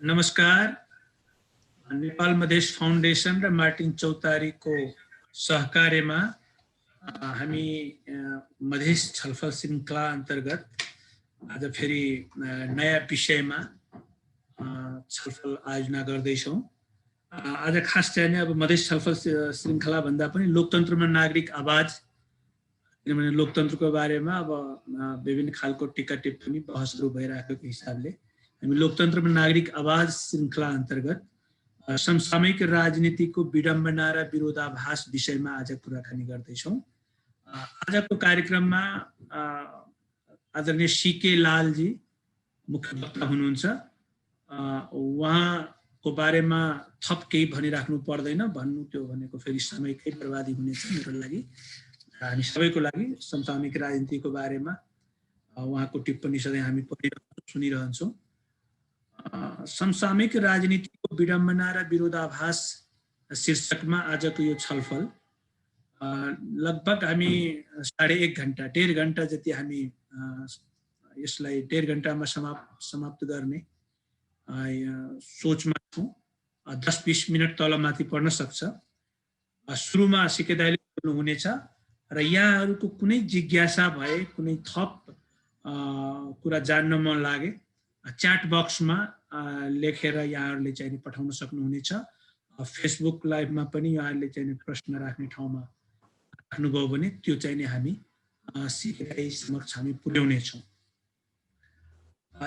नमस्कार। नेपाल मधेस फाउन्डेसन र मार्टिन चौतारीको सहकार्यमा हामी मधेस छलफल श्रृङ्खला अन्तर्गत आज फेरि नयाँ विषयमा छलफल आयोजना गर्दैछौँ। आज खास चाहिँ अब मधेस छलफल श्रृङ्खला भन्दा पनि लोकतन्त्रमा नागरिक आवाज, किनभने लोकतन्त्रको बारेमा अब विभिन्न खालको टिका टिप्पणी बहसहरू भइराखेको हिसाबले हामी लोकतन्त्रमा नागरिक आवाज श्रृङ्खला अन्तर्गत समसामयिक राजनीतिको विडम्बना र विरोधाभास विषयमा आज कुराकानी गर्दैछौँ। आजको कार्यक्रममा आदरणीय सीके लालजी मुख्य वक्ता हुनुहुन्छ। उहाँको बारेमा थप केही भनिराख्नु पर्दैन, भन्नु त्यो भनेको फेरि समयकै बर्बादी हुनेछ मेरो लागि, हामी सबैको लागि। समसामयिक राजनीतिको बारेमा उहाँको टिप्पणी सधैँ हामी पढिरहन्छौँ, सुनिरहन्छौँ। समसामयिक राजनीतिको विडम्बना र विरोधाभास शीर्षकमा आजको यो छलफल लगभग हामी 1.5 घण्टा 1.5 घण्टा जति हामी यसलाई 1.5 घण्टामा समाप्त गर्ने सोचमा छौँ। 10-20 मिनट तलमाथि पर्न सक्छ। सुरुमा सीके दाइले बोल्नुहुनेछ र यहाँहरूको कुनै जिज्ञासा भए, कुनै थप कुरा जान्न मन लागे च्याट बक्समा लेखेर यहाँहरूले चाहिँ पठाउन सक्नुहुनेछ। फेसबुक लाइभमा पनि यहाँहरूले चाहिँ प्रश्न राख्ने ठाउँमा राख्नुभयो भने त्यो चाहिँ हामी सीके दाइ समक्ष हामी पुर्याउनेछौँ।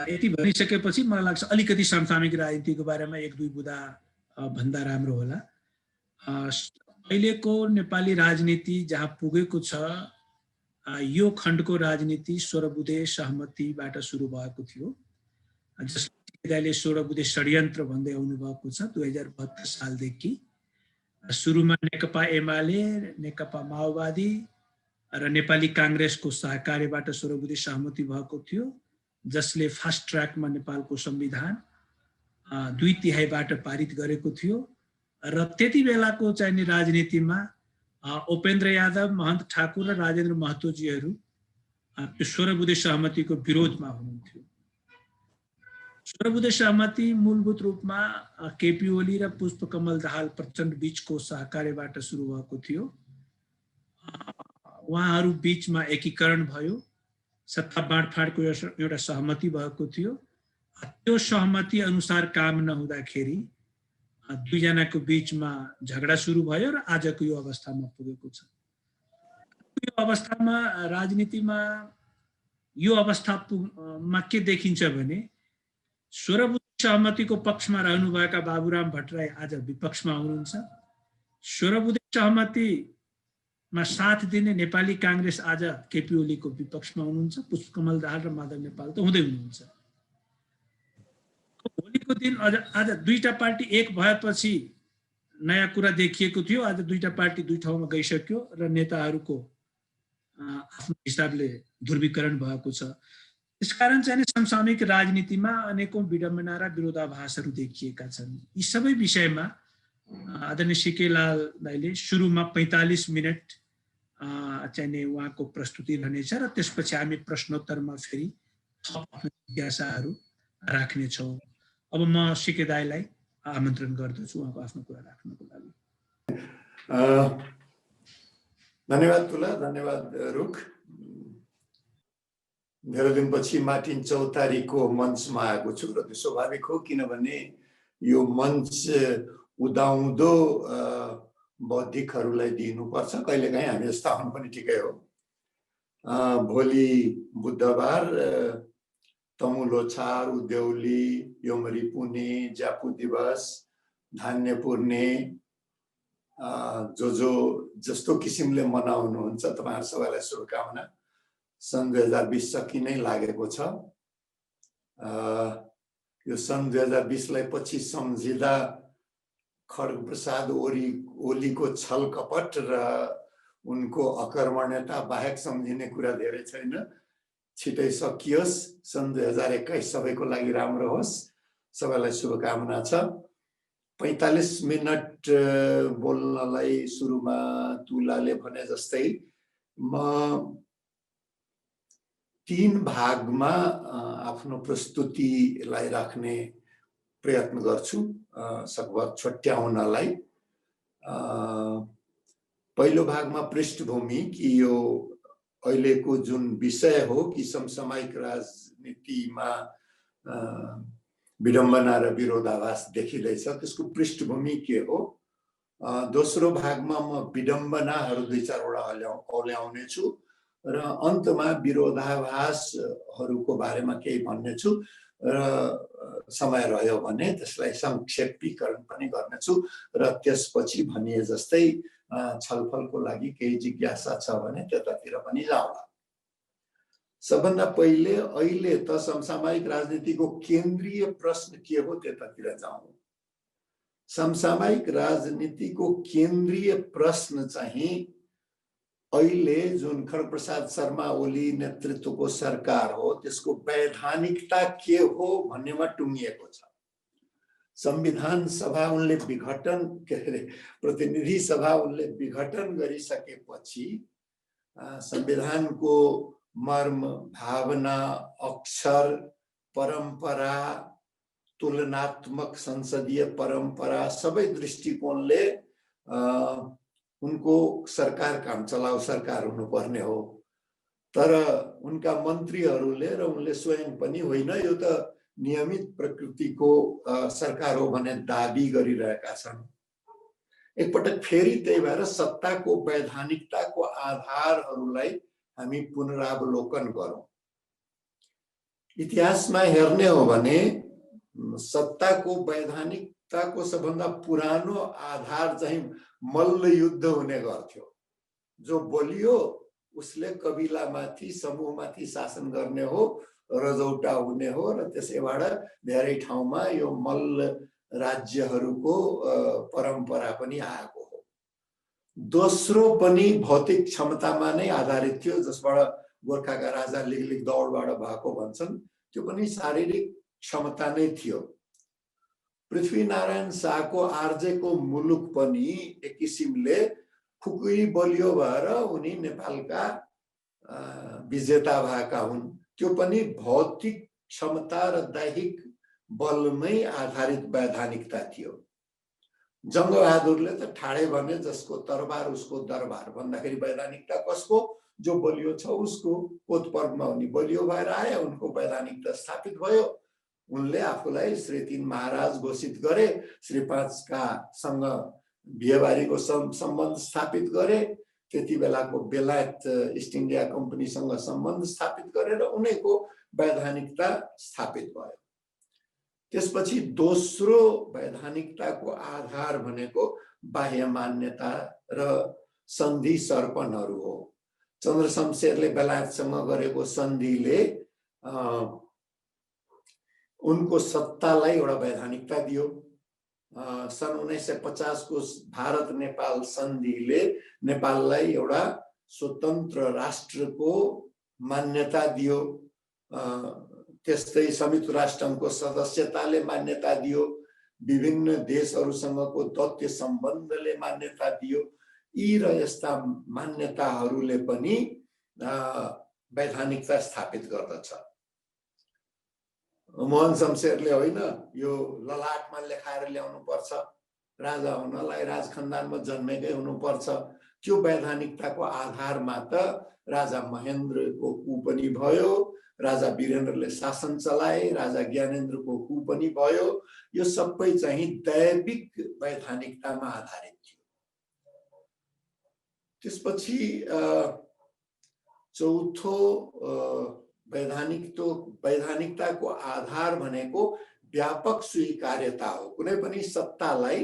यति भनिसकेपछि मलाई लाग्छ अलिकति समसामयिक राजनीतिको बारेमा 1-2 बुँदा भन्दा राम्रो होला। अहिलेको नेपाली राजनीति जहाँ पुगेको छ, यो खण्डको राजनीति 16 बुँदे सहमतिबाट सुरु भएको थियो, जसले 16 बुँदे षड्यन्त्र भन्दै आउनुभएको छ 2072 सालदेखि। सुरुमा नेकपा एमाले, नेकपा माओवादी र नेपाली काङ्ग्रेसको सहकार्यबाट 16 बुँदे सहमति भएको थियो, जसले फास्ट ट्र्याकमा नेपालको संविधान 2/3बाट पारित गरेको थियो। र त्यति बेलाको चाहिँ राजनीतिमा उपेन्द्र यादव, महन्त ठाकुर र राजेन्द्र महतोजीहरू त्यो 16 बुँदे सहमतिको विरोधमा हुनुहुन्थ्यो। 16 बुँदे सहमति मूलभूत रूपमा केपी ओली र पुष्पकमल दाहाल प्रचण्ड बीचको सहकार्यबाट सुरु भएको थियो। उहाँहरू बीचमा एकीकरण भयो, सत्ता बाँडफाँडको एउटा सहमति भएको थियो। त्यो सहमति अनुसार काम नहुँदाखेरि दुईजनाको बीचमा झगडा सुरु भयो र आजको यो अवस्थामा पुगेको छ। यो अवस्थामा राजनीतिमा यो अवस्थामा के देखिन्छ भने 16 बुँदे सहमतिको पक्षमा रहनुभएका बाबुराम भट्टराई आज विपक्षमा हुनुहुन्छ। 16 बुँदे सहमतिमा साथ दिने नेपाली काङ्ग्रेस आज केपी ओलीको विपक्षमा हुनुहुन्छ। पुष्पकमल दाहाल र माधव नेपाल त हुँदै हुनुहुन्छ। भोलिको दिन आज दुईटा पार्टी एक भएपछि नयाँ कुरा देखिएको थियो। आज दुईटा पार्टी दुई ठाउँमा गइसक्यो र नेताहरूको आफ्नो हिसाबले ध्रुवीकरण भएको छ। त्यसकारण चाहिँ समसामयिक राजनीतिमा अनेकौं विडम्बना र विरोधाभासहरू देखिएका छन्। यी सबै विषयमा आदरणीय सीके लाल दाइले सुरुमा 45 मिनट चाहिँ उहाँको प्रस्तुति रहनेछ र त्यसपछि हामी प्रश्नोत्तरमा फेरि जिज्ञासाहरू राख्नेछौँ। अब म सीके दाइलाई आमन्त्रण गर्दछु उहाँको आफ्नो कुरा राख्नको लागि। धन्यवाद तुला, धन्यवाद रुख। धेरै दिनपछि मार्टिन चौतारीको मञ्चमा आएको छु र त्यो स्वाभाविक हो, किनभने यो मञ्च उदाउँदो बौद्धिकहरूलाई दिनुपर्छ। कहिलेकाहीँ हामी जस्ता हुनु पनि ठिकै हो। भोलि बुधबार तमु लोछार, उद्यौली, योमरी पुने, ज्यापु दिवस, धान्य पूर्णे, जो जस्तो किसिमले मनाउनुहुन्छ तपाईहरु सबैलाई शुभकामना। सन् 2020 सकिनै लागेको छ। यो सन् 2020 लाई पछि सम्झिँदा खड्गप्रसाद ओलीको छल कपट र उनको अकर्मण्यता बाहेक सम्झिने कुरा धेरै छैन। छिटै सकियोस्। सन् 2021 सबैको लागि राम्रो होस्। सबैलाई शुभकामना छ। 45 मिनट बोल्नलाई सुरुमा तुलाले भने जस्तै म 3 भागमा आफ्नो प्रस्तुतिलाई राख्ने प्रयत्न गर्छु सकभर छुट्याउनलाई। पहिलो भागमा पृष्ठभूमि कि यो अहिलेको जुन विषय हो कि समसामयिक राजनीतिमा विडम्बना र विरोधाभास देखिँदैछ त्यसको पृष्ठभूमि के हो। दोस्रो भागमा म विडम्बनाहरू 2-4 औल्याउने छु र अन्तमा विरोधाभासहरूको बारेमा केही भन्ने छु र समय रह्यो भने त्यसलाई संक्षेपीकरण पनि गर्नेछु र त्यसपछि भनिए जस्तै छलफलको लागि केही जिज्ञासा छ भने त्यतातिर पनि जाउँला। सबभन्दा पहिले अहिले त समसामयिक राजनीतिको केन्द्रीय प्रश्न के हो त्यतातिर जाउँ। समसामयिक राजनीतिको केन्द्रीय प्रश्न चाहिँ अहिले जुन खड्गप्रसाद शर्मा ओली नेतृत्वको सरकार हो त्यसको वैधानिकता के हो भन्नेमा टुङ्गिएको छ। संविधान सभा उनले विघटन के अरे प्रतिनिधि सभा उनले विघटन गरिसकेपछि संविधानको मर्म, भावना, अक्षर, परम्परा, तुलनात्मक संसदीय परम्परा सबै दृष्टिकोणले उनको सरकार काम चलाउ सरकार हुनुपर्ने हो। तर उनका मन्त्रीहरूले र उनले स्वयं पनि होइन यो त नियमित प्रकृतिको सरकार हो भने दाबी गरिरहेका छन्। एकपटक फेरि त्यही भएर सत्ताको वैधानिकताको आधारहरूलाई हामी पुनरावलोकन गरौँ। इतिहासमा हेर्ने हो भने सत्ताको वैधानिकताको सबभन्दा पुरानो आधार चाहिँ मल्ल युद्ध हुने गर्थ्यो। जो बलियो उसले कबिलामाथि समूहमाथि शासन गर्ने हो, रजौटा हुने हो र त्यसैबाट धेरै ठाउँमा यो मल्ल राज्यहरूको परम्परा पनि आएको हो। दोस्रो पनि भौतिक क्षमतामा नै आधारित थियो जसबाट गोर्खाका राजा लिगलिग दौडबाट भएको भन्छन्। त्यो पनि शारीरिक क्षमता नै थियो। पृथ्वीनारायण शाहको आर्जेको मुलुक पनि एक किसिमले खुकुरी बलियो भएर उनी नेपालका विजेता भएका हुन्। त्यो पनि भौतिक क्षमता र दैहिक बलमै आधारित वैधानिकता थियो। जङ्गबहादुरले त ठाडे भने जसको तरबार उसको दरबार भन्दाखेरि वैधानिकता कसको? जो बलियो छ उसको। कोतपर्वमा उनी बलियो भएर आए, उनको वैधानिकता स्थापित भयो। उनले आफूलाई श्री 3 महाराज घोषित गरे, श्री 5 का सँग बिहेबारीको सम्बन्ध स्थापित गरे, त्यति बेलाको बेलायत इस्ट इन्डिया कम्पनीसँग सम्बन्ध स्थापित गरेर उनीको वैधानिकता स्थापित भयो। त्यसपछि दोस्रो वैधानिकताको आधार भनेको बाह्य मान्यता र सन्धि सर्पणहरू हो। चन्द्रशमशेरले बेलायतसँग गरेको सन्धिले उनको सत्तालाई एउटा वैधानिकता दियो। सन् 1950 को भारत नेपाल सन्धिले नेपाललाई एउटा स्वतन्त्र राष्ट्रको मान्यता दियो। त्यस्तै संयुक्त राष्ट्रको सदस्यताले मान्यता दियो। विभिन्न देशहरूसँगको दौत्य सम्बन्धले मान्यता दियो। यी र यस्ता मान्यताहरूले पनि वैधानिकता स्थापित गर्दछ। मोहन शमशेरले होइन यो ललाटमा लेखाएर ल्याउनु पर्छ, राजा हुनलाई राजखन्दानमा जन्मेकै हुनुपर्छ, त्यो वैधानिकताको आधारमा त राजा महेन्द्रको कु पनि भयो, राजा वीरेन्द्रले शासन चलाए, राजा ज्ञानेन्द्रको कु पनि भयो। यो सबै चाहिँ दैविक वैधानिकतामा आधारित थियो। त्यसपछि चौथो वैधानिकताको आधार भनेको व्यापक स्वीकार्यता हो। कुनै पनि सत्तालाई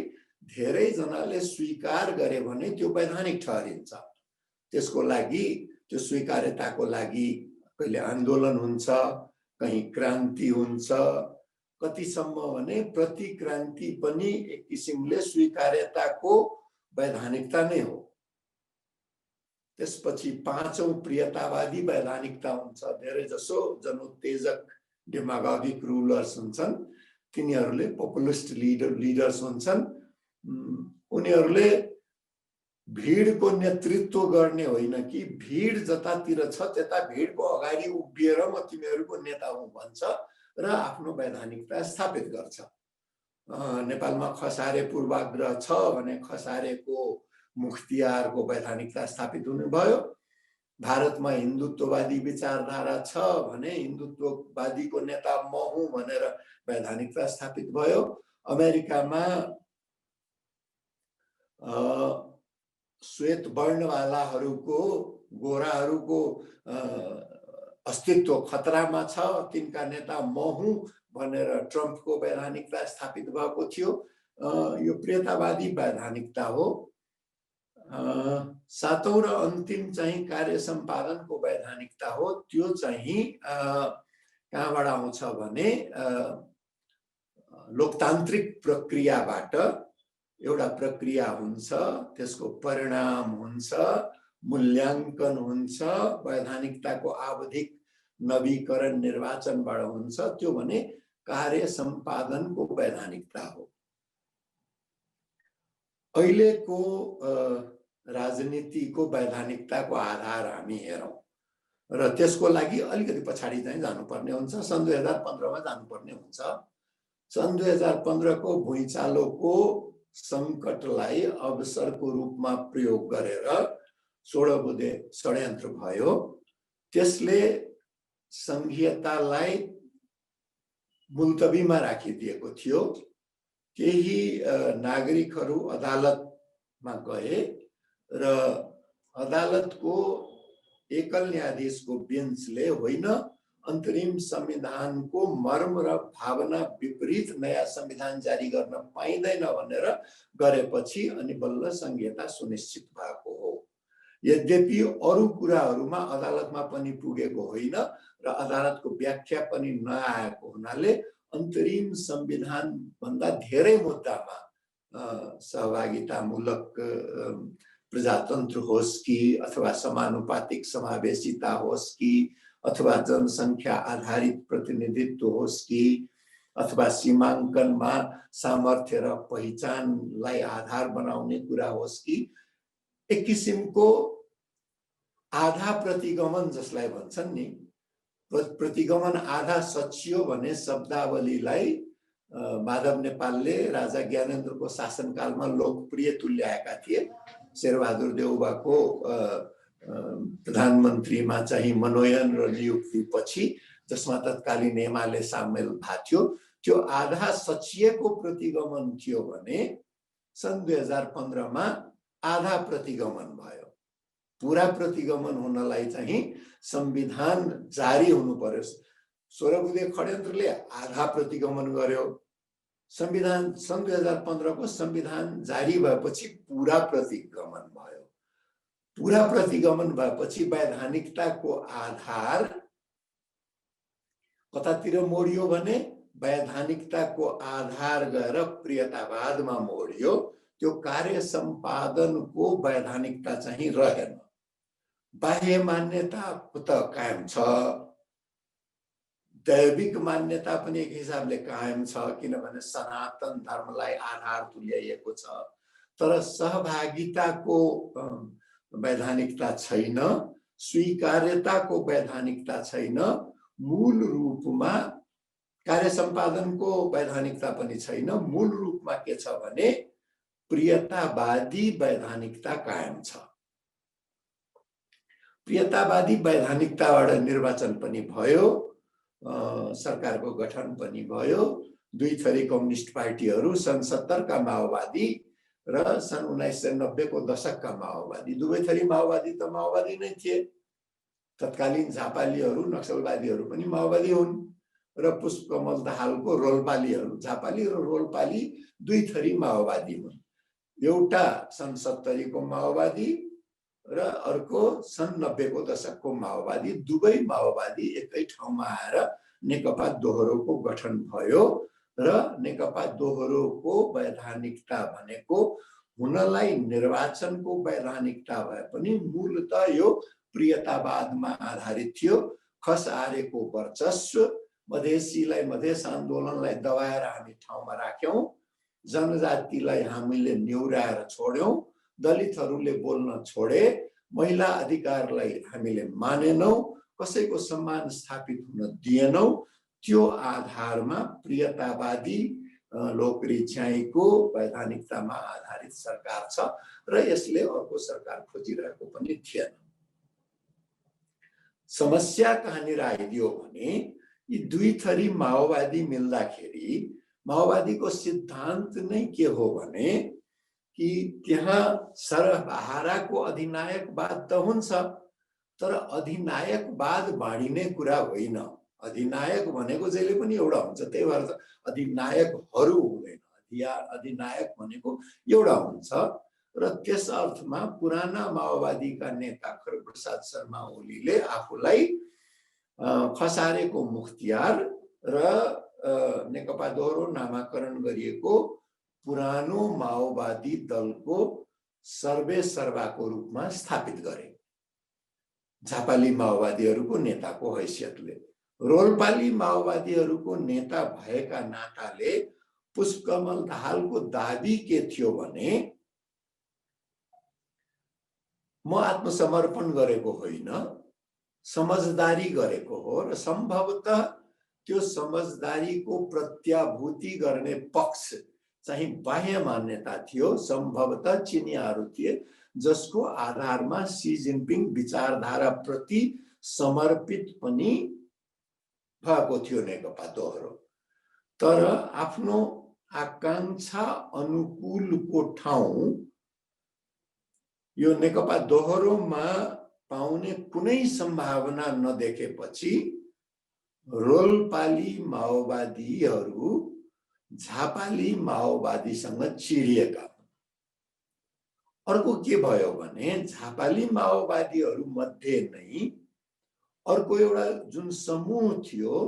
धेरै जनाले स्वीकार गरे भने त्यो वैधानिक ठहरिन्छ। त्यसको लागि त्यो स्वीकार्यताको लागि कहिले आन्दोलन हुन्छ, कहीं क्रान्ति हुन्छ, कतिसम्म भने प्रतिक्रान्ति पनि एक किसिमले स्वीकार्यताको वैधानिकता नै हो। त्यसपछि पाँचौं प्रियतावादी वैधानिकता हुन्छ। धेरै जसो जनोत्तेजक डेमागोगिक रुलर्स हुन्छन्, तिनीहरूले पपुलिस्ट लिडर्स हुन्छन्। उनीहरूले भिडको नेतृत्व गर्ने होइन कि भिड जतातिर छ त्यता भिडको अगाडि उभिएर म तिमीहरूको नेता हुँ भन्छ र आफ्नो वैधानिकता स्थापित गर्छ। नेपालमा खसारे पूर्वाग्रह छ भने खसारेको मुख्तियारको वैधानिकता स्थापित हुनुभयो। भारतमा हिन्दुत्ववादी विचारधारा छ भने हिन्दुत्ववादीको नेता म हुँ भनेर वैधानिकता स्थापित भयो। अमेरिकामा श्वेत वर्णवालाहरूको गोराहरूको अस्तित्व खतरामा छ, तिनका नेता म हुँ भनेर ट्रम्पको वैधानिकता स्थापित भएको थियो। यो प्रियतावादी वैधानिकता हो। सातौं र अन्तिम चाहिँ कार्य सम्पादनको वैधानिकता हो। त्यो चाहिँ कहाँबाट आउँछ भने लोकतान्त्रिक प्रक्रियाबाट एउटा प्रक्रिया हुन्छ, त्यसको परिणाम हुन्छ, मूल्याङ्कन हुन्छ, वैधानिकताको आवधिक नवीकरण निर्वाचनबाट हुन्छ। त्यो भने कार्य सम्पादनको वैधानिकता हो। अहिलेको राजनीतिको वैधानिकताको आधार हामी हेरौँ र त्यसको लागि अलिकति पछाडि चाहिँ जानुपर्ने हुन्छ। सन् 2015 मा जानुपर्ने हुन्छ। सन् 2015 को भुइँचालोको सङ्कटलाई अवसरको रूपमा प्रयोग गरेर 16 बुँदे षड्यन्त्र भयो। त्यसले संघीयतालाई मुल्तवीमा राखिदिएको थियो। केही नागरिकहरू अदालतमा गए र अदालतको एकल न्यायाधीशको बेन्चले होइन, अन्तरिम संविधानको मर्म र भावना विपरीत नयाँ संविधान जारी गर्न पाइँदैन भनेर गरेपछि अनि बल्ल संघीयता सुनिश्चित भएको हो। यद्यपि अरू कुराहरूमा अदालतमा पनि पुगेको होइन र अदालतको व्याख्या पनि नआएको हुनाले अन्तरिम संविधान भन्दा धेरै मुद्दामा सहभागितामूलक प्रजातन्त्र होस् कि अथवा समानुपातिक समावेशिता होस् कि अथवा जनसङ्ख्या आधारित प्रतिनिधित्व होस् कि अथवा सीमाङ्कनमा सामर्थ्य र पहिचानलाई आधार बनाउने कुरा होस् कि एक किसिमको आधा प्रतिगमन जसलाई भन्छन् नि, प्रतिगमन आधा सचियो भने शब्दावलीलाई माधव नेपालले राजा ज्ञानेन्द्रको शासनकालमा लोकप्रिय तुल्याएका थिए। शेरबहादुर देउवाको प्रधानमन्त्रीमा चाहिँ मनोनयन र नियुक्ति पछि, जसमा तत्कालीन एमाले सामेल भएको थियो, त्यो आधा सचिएको प्रतिगमन थियो भने सन् 2015 मा आधा प्रतिगमन भयो। पूरा प्रतिगमन हुनलाई चाहिँ संविधान जारी हुनु पर्यो। 16 बुँदे षड्यन्त्रले आधा प्रतिगमन गर्यो। संविधान सन् 2015 को संविधान जारी भएपछि पूरा प्रतिगमन भयो। पूरा प्रतिगमन भएपछि वैधानिकताको आधार कतातिर मोडियो भने वैधानिकताको आधार गएर प्रियतावादमा मोडियो। त्यो कार्य सम्पादनको वैधानिकता चाहिँ रहेन। बाह्य मान्यता त कायम छ, दैविक मान्यता पनि एक हिसाबले कायम छ, किनभने सनातन धर्मलाई आधार तुल्याइएको छ। तर सहभागिताको वैधानिकता छैन, स्वीकार्यताको वैधानिकता छैन, मूल रूपमा कार्य सम्पादनको वैधानिकता पनि छैन। मूल रूपमा के छ भने प्रियतावादी वैधानिकता कायम छ। प्रियतावादी वैधानिकताबाट निर्वाचन पनि भयो, सरकारको गठन पनि भयो। दुई थरी कम्युनिस्ट पार्टीहरू सन् 70 का माओवादी र सन् 1990 को दशकका माओवादी, दुवै थरी माओवादी त माओवादी नै थिए। तत्कालीन झापालीहरू नक्सलवादीहरू पनि माओवादी हुन् र पुष्पकमल दाहालको रोल्पालीहरू, झापाली र रोल्पाली दुई थरी माओवादी हुन्। एउटा सन् 70 को माओवादी र अर्को सन् 90 को दशकको माओवादी। दुवै माओवादी एकै ठाउँमा आएर नेकपा दोहोरोको गठन भयो र नेकपा दोहोरोको वैधानिकता भनेको हुनलाई निर्वाचनको वैधानिकता भए पनि मूलतः यो प्रियतावादमा आधारित थियो। खस आर्यको वर्चस्व, मधेसीलाई, मधेस आन्दोलनलाई दबाएर हामी ठाउँमा राख्यौं, जनजातिलाई हामीले निहुराएर छोड्यौं, दलितहरूले बोल्न छोडे, महिला अधिकारलाई हामीले मानेनौं, कसैको सम्मान स्थापित हुन दिएनौं। त्यो आधारमा प्रियतावादी लोकरी च्याईको वैधानिकतामा आधारित सरकार छ र यसले अर्को सरकार खोजिरहेको पनि थिएन। समस्या कहाँनिर आइदियो भने यी दुई थरी माओवादी मिल्दाखेरि माओवादीको सिद्धान्त नै के हो भने कि त्यहाँ सरहाराको अधिनायकवाद त हुन्छ तर अधिनायकवाद बाँडिने कुरा होइन। अधिनायक भनेको जहिले पनि एउटा हुन्छ, त्यही भएर अधिनायकहरू हुँदैन। अधिनायक भनेको एउटा हुन्छ र त्यस अर्थमा पुराना माओवादीका नेता खड्गप्रसाद शर्मा ओलीले आफूलाई खसारेको मुख्तियार र नेकपा दोहोरो नामाकरण गरिएको पुरानो माओवादी दलको सर्वेसर्वाको रूपमा स्थापित गरे झापाली माओवादीहरूको नेताको हैसियतले। रोल्पाली माओवादीहरूको नेता भएका नाताले पुष्पकमल दाहालको दाबी के थियो भने म आत्मसमर्पण गरेको होइन, समझदारी गरेको हो र सम्भवतः त्यो समझदारीको प्रत्याभूति गर्ने पक्ष चाहिँ बाह्य मान्यता थियो। सम्भवतः चिनियाहरू थिए जसको आधारमा सी जिनपिङ विचारधारा प्रति समर्पित पनि भएको थियो नेकपा दोहोरो। तर आफ्नो आकांक्षा अनुकूलको ठाउँ यो नेकपा दोहोरोमा पाउने कुनै सम्भावना नदेखेपछि रोल्पाली माओवादीहरू झापाली माओवादीसँग चिरिएका। अर्को के भयो भने झापाली माओवादीहरू मध्ये नै अर्को एउटा जुन समूह थियो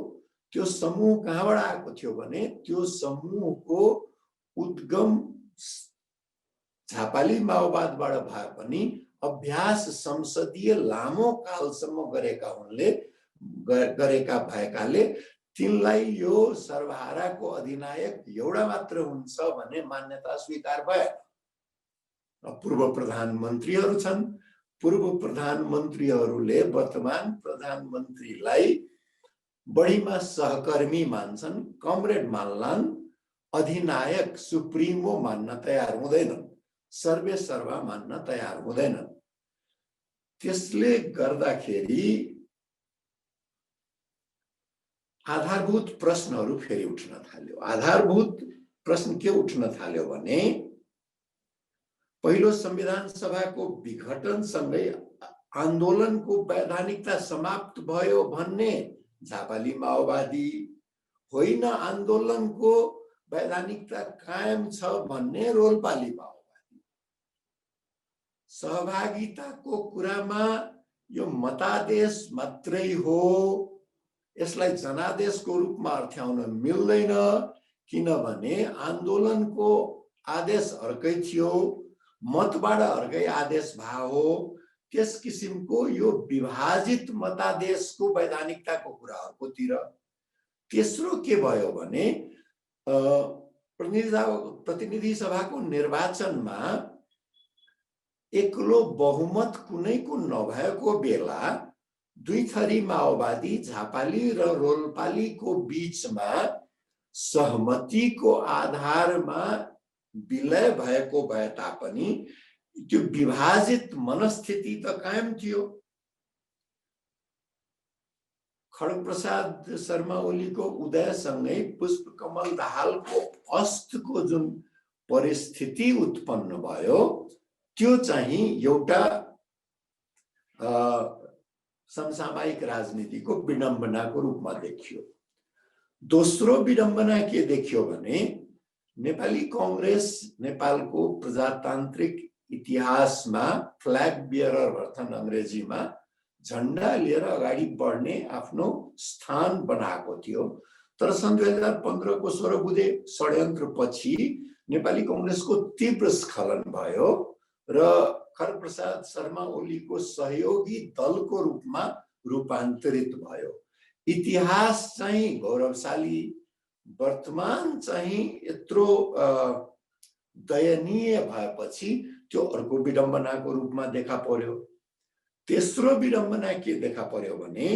त्यो समूह कहाँबाट आएको थियो भने त्यो समूहको उद्गम झापाली माओवादबाट भए पनि अभ्यास संसदीय लामो कालसम्म गरेका भएकाले तिनलाई यो सर्वहाराको अधिनायक एउटा मात्र हुन्छ भन्ने मान्यता स्वीकार भएन। पूर्व प्रधानमन्त्रीहरू छन्, पूर्व प्रधानमन्त्रीहरूले वर्तमान प्रधानमन्त्रीलाई बढीमा सहकर्मी मान्छन्, कमरेड मान्लान्, अधिनायक सुप्रिमो मान्न तयार हुँदैनन्, सर्वेसर्वा मान्न तयार हुँदैनन्। त्यसले गर्दाखेरि आधारभूत प्रश्नहरू फेरि उठ्न थाल्यो। आधारभूत प्रश्न के उठ्न थाल्यो भने पहिलो संविधान सभाको विघटनसँगै आन्दोलनको वैधानिकता समाप्त भयो भन्ने झापाली माओवादी, होइन आन्दोलनको वैधानिकता कायम छ भन्ने रोल्पाली माओवादी। सहभागिताको कुरामा यो मतादेश मात्रै हो, यसलाई जनादेशको रूपमा अर्थ्याउन मिल्दैन, किनभने आन्दोलनको आदेश अर्कै थियो, मतबाट अर्कै आदेश भए हो। त्यस किसिमको यो विभाजित मतादेशको वैधानिकताको कुरा अर्कोतिर। तेस्रो के भयो भने प्रतिनिधि सभाको निर्वाचनमा एक्लो बहुमत कुनैको नभएको बेला दुई थरी माओवादी झापाली र रोल्पालीको बीचमा सहमतिको आधारमा विलय भएको भए तापनि त्यो विभाजित मनस्थिति त कायम थियो। खड्गप्रसाद शर्मा ओलीको उदयसँगै पुष्पकमल दाहालको अस्तको जुन परिस्थिति उत्पन्न भयो त्यो चाहिँ एउटा समसामयिक राजनीतिको विडम्बनाको रूपमा देखियो। दोस्रो विडम्बना के देखियो भने नेपाली कांग्रेस नेपालको प्रजातान्त्रिक इतिहासमा फ्ल्याग बियरर भन्छन् अंग्रेजीमा, झण्डा लिएर अगाडि बढ्ने आफ्नो स्थान बनाएको थियो। तर सन् 2015 को स्वरबुदे षड्यन्त्रपछि नेपाली कांग्रेसको तीव्र स्खलन भयो र खड्गप्रसाद शर्मा ओलीको सहयोगी दलको रूपमा रूपान्तरित भयो। इतिहास चाहिँ गौरवशाली, वर्तमान चाहिँ यत्रो दयनीय भएपछि त्यो अर्को विडम्बनाको रूपमा देखा पर्यो। तेस्रो विडम्बना के देखा पर्यो भने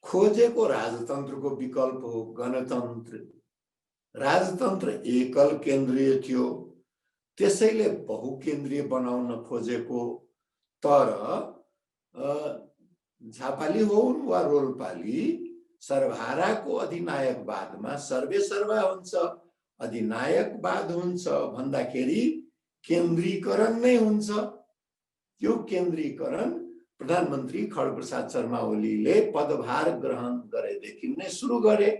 खोजेको राजतन्त्रको विकल्प हो गणतन्त्र। राजतन्त्र एकल केन्द्रीय थियो, त्यसैले बहुकेन्द्रीय बनाउन खोजेको। तर झापाली होउन् वा रोल्पाली, सर्वहाराको अधिनायकवादमा सर्वेसर्वा हुन्छ, अधिनायकवाद हुन्छ भन्दाखेरि केन्द्रीकरण नै हुन्छ। यो केन्द्रीकरण प्रधानमन्त्री खड्गप्रसाद शर्मा ओलीले पदभार ग्रहण गरेदेखि नै सुरु गरे।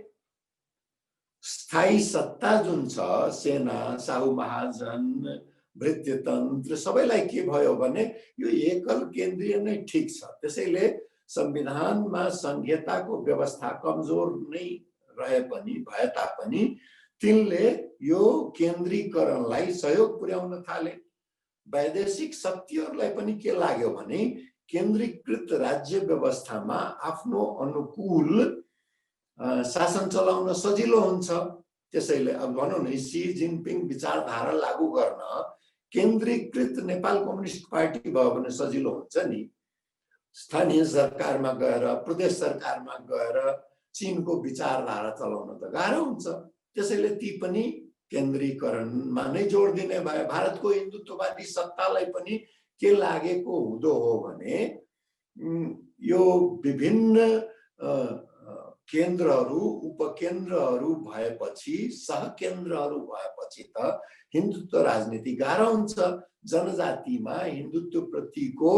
स्थायी सत्ता जुन छ, सेना, साहु महाजन, भृत्यतन्त्र सबैलाई के भयो भने यो एकल केन्द्रीय नै ठिक छ। त्यसैले संविधानमा संघीयताको व्यवस्था कमजोर नै रहे पनि भए तापनि तिनले यो केन्द्रीकरणलाई सहयोग पुर्याउन थाले। वैदेशिक शक्तिहरूलाई पनि के लाग्यो भने केन्द्रीकृत राज्य व्यवस्थामा आफ्नो अनुकूल शासन चलाउन सजिलो हुन्छ। त्यसैले अब भनौँ न, सी जिनपिङ विचारधारा लागू गर्न केन्द्रीकृत नेपाल कम्युनिस्ट पार्टी भयो भने सजिलो हुन्छ नि। स्थानीय सरकारमा गएर, प्रदेश सरकारमा गएर चीनको विचारधारा चलाउन त गाह्रो हुन्छ। त्यसैले ती पनि केन्द्रीकरणमा नै जोड दिने भए। भारतको हिन्दुत्ववादी सत्तालाई पनि के लागेको हुँदो हो भने यो विभिन्न केन्द्रहरू, उपकेन्द्रहरू भएपछि, सहकेन्द्रहरू भएपछि त हिन्दुत्व राजनीति गाह्रो हुन्छ। जनजातिमा हिन्दुत्व प्रतिको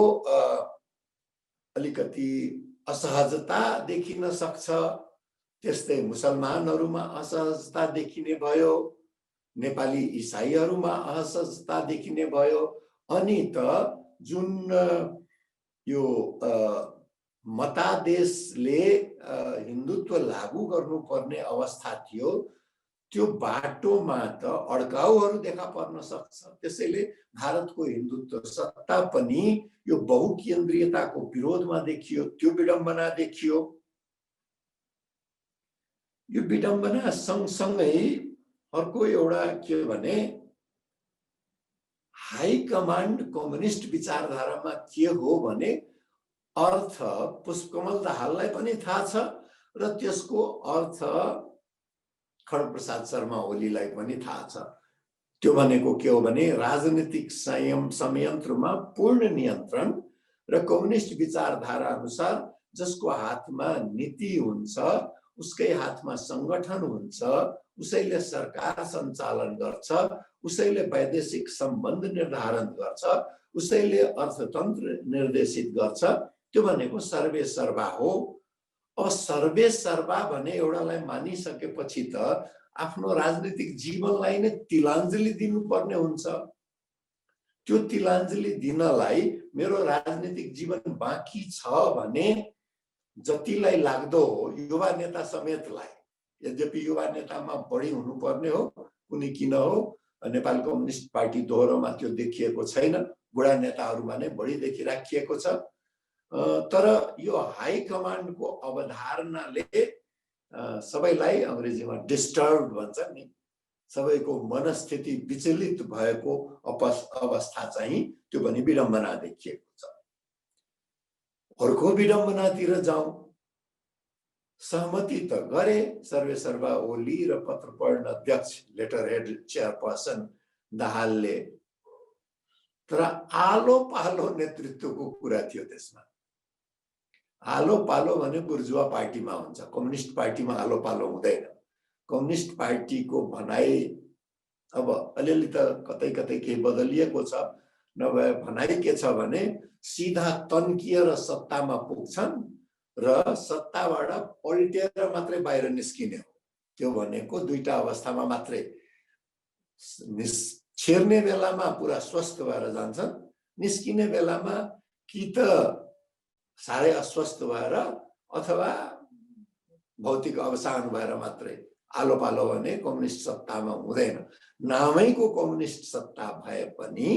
अलिकति असहजता देखिन सक्छ। त्यस्तै मुसलमानहरूमा असहजता देखिने भयो, नेपाली इसाईहरूमा असहजता देखिने भयो। अनि त जुन यो मतादेशले हिन्दुत्व लागू गर्नुपर्ने अवस्था थियो, त्यो बाटोमा त अड्काउहरू देखा पर्न सक्छ। त्यसैले भारतको हिन्दुत्व सत्ता पनि यो बहुकेन्द्रीयताको विरोधमा देखियो। त्यो विडम्बना देखियो। यो विडम्बना सँगसँगै अर्को एउटा के भने हाई कमान्ड कम्युनिस्ट विचारधारामा के हो भने अर्थ पुष्पकमल दाहाललाई पनि थाहा छ र त्यसको अर्थ खड्गप्रसाद शर्मा ओलीलाई पनि थाहा छ। त्यो भनेको के हो भने राजनीतिक संयन्त्रमा पूर्ण नियन्त्रण र कम्युनिस्ट विचारधारा अनुसार जसको हातमा नीति हुन्छ, उसकै हातमा संगठन हुन्छ, उसैले सरकार सञ्चालन गर्छ, उसैले वैदेशिक सम्बन्ध निर्धारण गर्छ, उसैले अर्थतन्त्र निर्देशित गर्छ। त्यो भनेको सर्वेसर्वा हो। अब सर्वेसर्वा भने एउटालाई मानिसकेपछि त आफ्नो राजनीतिक जीवनलाई नै तिलाञ्जली दिनुपर्ने हुन्छ। त्यो तिलाञ्जली दिनलाई मेरो राजनीतिक जीवन बाँकी छ भने जतिलाई लाग्दो हो युवा नेता समेतलाई, यद्यपि युवा नेतामा बढी हुनुपर्ने हो, कुनै किन हो नेपाल कम्युनिस्ट पार्टी दोहोरोमा त्यो देखिएको छैन, बुढा नेताहरूमा नै बढी देखिराखिएको छ। तर यो हाई कमान्डको अवधारणाले सबैलाई अङ्ग्रेजीमा डिस्टर्ब भन्छ नि, सबैको मनस्थिति विचलित भएको अवस्था चाहिँ त्यो पनि विडम्बना देखिएको छ। अर्को विडम्बनातिर जाउँ। सहमति त गरे सर्वेसर्वा ओली र पत्र पढ्न अध्यक्ष लेटर हेड चेयरपर्सन दाहालले, तर आलो पालो नेतृत्वको कुरा थियो त्यसमा। आलो पालो भने बुर्जुवा पार्टीमा हुन्छ, कम्युनिस्ट पार्टीमा आलो पालो हुँदैन। कम्युनिस्ट पार्टीको भनाइ अब अलिअलि त कतै कतै केही बदलिएको छ, नभए भनाइ के छ भने सिधा तन्किएर सत्तामा पुग्छन् र सत्ताबाट पल्टेर मात्रै बाहिर निस्किने हो। त्यो भनेको दुईटा अवस्थामा मात्रै, छिर्ने बेलामा पुरा स्वस्थ भएर जान्छन्, निस्किने बेलामा कि त साह्रै अस्वस्थ भएर अथवा भौतिक अवसान भएर मात्रै। आलो पालो भने कम्युनिस्ट सत्तामा हुँदैन। नामैको कम्युनिस्ट सत्ता भए पनि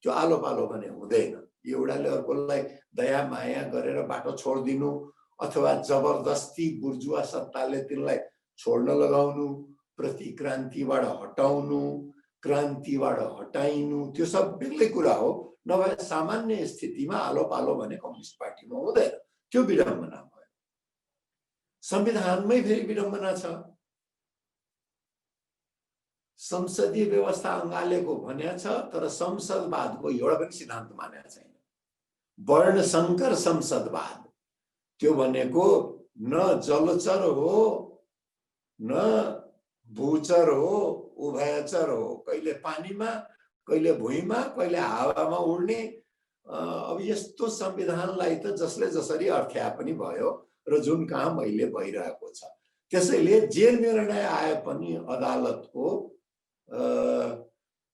त्यो आलो पालो भने हुँदैन। एउटाले अर्कोलाई दया माया गरेर बाटो छोडिदिनु अथवा जबरजस्ती बुर्जुवा सत्ताले तिनलाई छोड्न लगाउनु, प्रतिक्रान्तिबाट हटाउनु, क्रान्तिबाट हटाइनु, त्यो सब बेग्लै कुरा हो। नभए सामान्य स्थितिमा आलो पालो भने कम्युनिस्ट पार्टीमा हुँदैन। त्यो विडम्बना भयो। संविधानमै फेरि विडम्बना छ। संसदीय व्यवस्था अँगालेको भन्या छ, तर संसदवादको एउटा पनि सिद्धान्त मानेको छैन। वर्णशंकर संसदवाद, त्यो भनेको न जलचर हो न भूचर हो, उभयचर हो, कहिले पानीमा, कहिले भुइँमा, कहिले हावामा उड्ने। अब यस्तो संविधानलाई त जसले जसरी अर्थ्या पनि भयो र जुन काम अहिले भइरहेको छ। त्यसैले जे निर्णय आए पनि अदालतको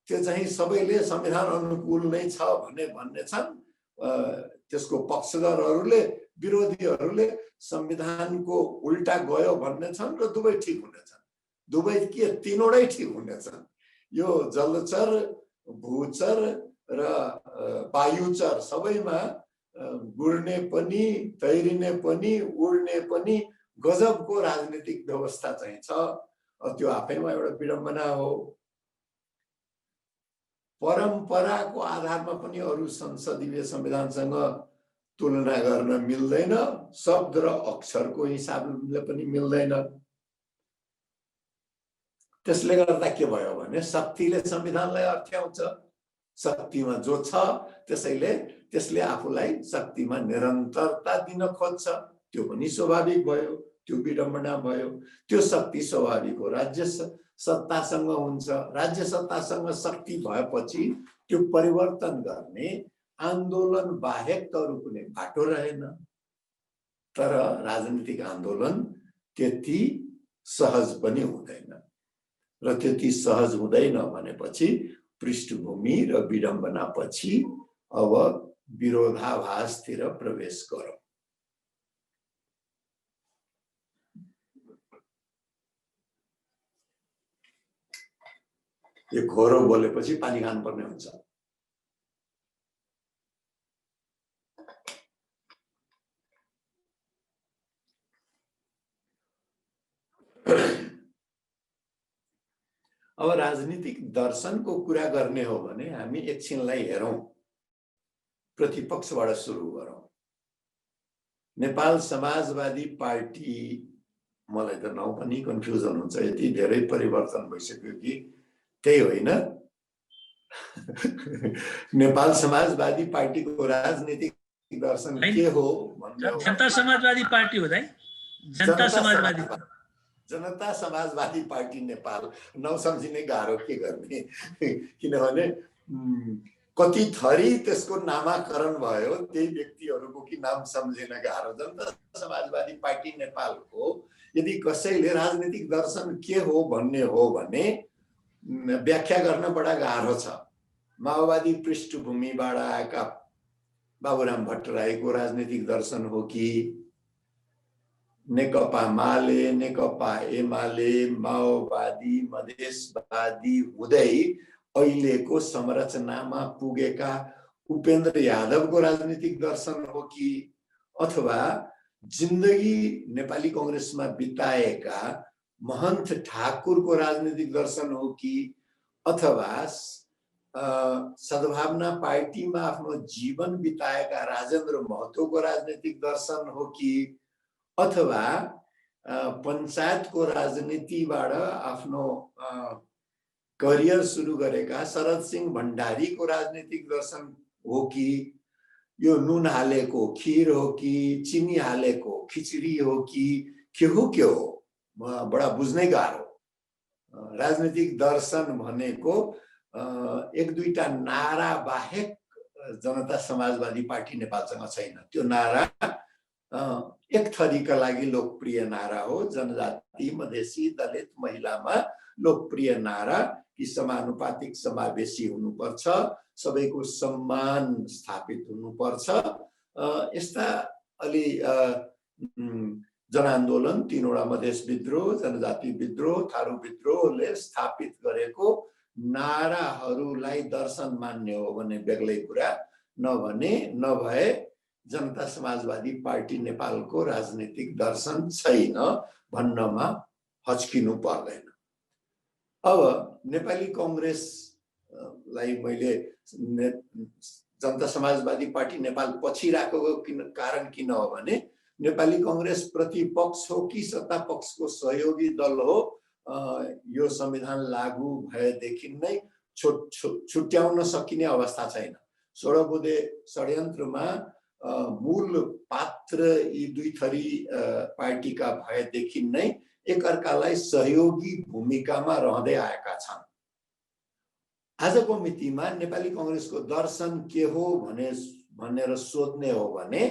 त्यो चाहिँ सबैले संविधान अनुकूल नै छ भन्ने छन्। त्यसको पक्षधरहरूले, विरोधीहरूले संविधानको उल्टा गयो भन्ने छन् र दुवै ठिक हुनेछन्। दुवै के तीनवटै ठिक हुनेछन्। यो जलचर, भूचर र वायुचर सबैमा गुड्ने पनि, तैरिने पनि, उड्ने पनि गजबको राजनीतिक व्यवस्था चाहिँ छ। त्यो आफैमा एउटा विडम्बना हो। परम्पराको आधारमा पनि अरू संसदीय संविधानसँग तुलना गर्न मिल्दैन। शब्द र अक्षरको हिसाबले पनि मिल्दैन। त्यसले गर्दा के भयो भने शक्तिले संविधानलाई अर्थ्याउँछ। शक्तिमा जो छ त्यसले आफूलाई शक्तिमा निरन्तरता दिन खोज्छ। त्यो पनि स्वाभाविक भयो, त्यो विडम्बना भयो। त्यो शक्ति स्वाभाविक हो, राज्य सत्तासँग हुन्छ। राज्य सत्तासँग शक्ति भएपछि त्यो परिवर्तन गर्ने आन्दोलन बाहेक त अरू कुनै बाटो रहेन। तर राजनीतिक आन्दोलन त्यति सहज पनि हुँदैन, र त्यति सहज हुँदैन भनेपछि पृष्ठभूमि र विडम्बना पछि अब विरोधाभासतिर प्रवेश गरौँ। यो खोरो बोलेपछि पानी खानुपर्ने हुन्छ। अब राजनीतिक दर्शनको कुरा गर्ने हो भने हामी एकछिनलाई हेरौं, प्रतिपक्षबाट सुरु गरौं। नेपाल समाजवादी पार्टी, मलाई त नाउँ पनि कन्फ्युजन हुन्छ, यति धेरै परिवर्तन भइसक्यो कि त्यही होइन। नेपाल समाजवादी पार्टीको राजनीतिक दर्शन के हो भन्ने हो। जनता समाजवादी पार्टी हो दाइ। जनता समाजवादी पार्टी नेपाल नसम्झिने गाह्रो, के गर्ने। किनभने कति थरी त्यसको नामाकरण भयो, त्यही व्यक्तिहरूको कि नाम सम्झिन गाह्रो। जनता समाजवादी पार्टी नेपालको यदि कसैले राजनीतिक दर्शन के हो भन्ने हो भने व्याख्या गर्न बडा गाह्रो छ। माओवादी पृष्ठभूमिबाट आएका बाबुराम भट्टराईको राजनीतिक दर्शन हो कि नेकपा माले, नेकपा एमाले, माओवादी, मधेसवादी हुँदै अहिलेको संरचनामा पुगेका उपेन्द्र यादवको राजनीतिक दर्शन हो कि, अथवा जिन्दगी नेपाली कांग्रेसमा बिताएका महन्त ठाकुरको राजनीतिक दर्शन हो कि, अथवा सद्भावना पार्टीमा आफ्नो जीवन बिताएका राजेन्द्र महतोको राजनीतिक दर्शन हो कि, अथवा पञ्चायतको राजनीतिबाट आफ्नो करियर सुरु गरेका शरद सिंह भण्डारीको राजनीतिक दर्शन हो कि, यो नुन हालेको खीर हो कि, चिनी हालेको खिचडी हो कि, के हो बडा बुझ्नै गाह्रो। राजनीतिक दर्शन भनेको एक दुईटा नारा बाहेक जनता समाजवादी पार्टी नेपालसँग छैन। त्यो नारा एक थरीका लागि लोकप्रिय नारा हो। जनजाति, मधेसी, दलित, महिलामा लोकप्रिय नारा कि समानुपातिक समावेशी हुनुपर्छ, सबैको सम्मान स्थापित हुनुपर्छ। यस्ता अलि जनआन्दोलन, तीनवटा मधेस विद्रोह, जनजाति विद्रोह, थारू विद्रोहले स्थापित गरेको नाराहरूलाई दर्शन मान्ने हो भने बेग्लै कुरा, नभए जनता समाजवादी पार्टी नेपालको राजनीतिक दर्शन छैन भन्नमा हच्किनु पर्दैन। अब नेपाली कांग्रेसलाई मैले जनता समाजवादी पार्टी नेपाल पछि राखेको कारण किन हो भने नेपाली कांग्रेस प्रतिपक्ष हो कि सत्ता पक्षको सहयोगी दल हो, यो संविधान लागू भएदेखि नै छुट्याउन सकिने अवस्था छैन। 16 बुँदे षड्यन्त्रमा मूल पात्र यी दुई थरी पार्टीका भएदेखि नै एकअर्कालाई सहयोगी भूमिकामा रहँदै आएका छन्। आजको मितिमा नेपाली कांग्रेसको दर्शन के हो भनेर सोध्ने हो भने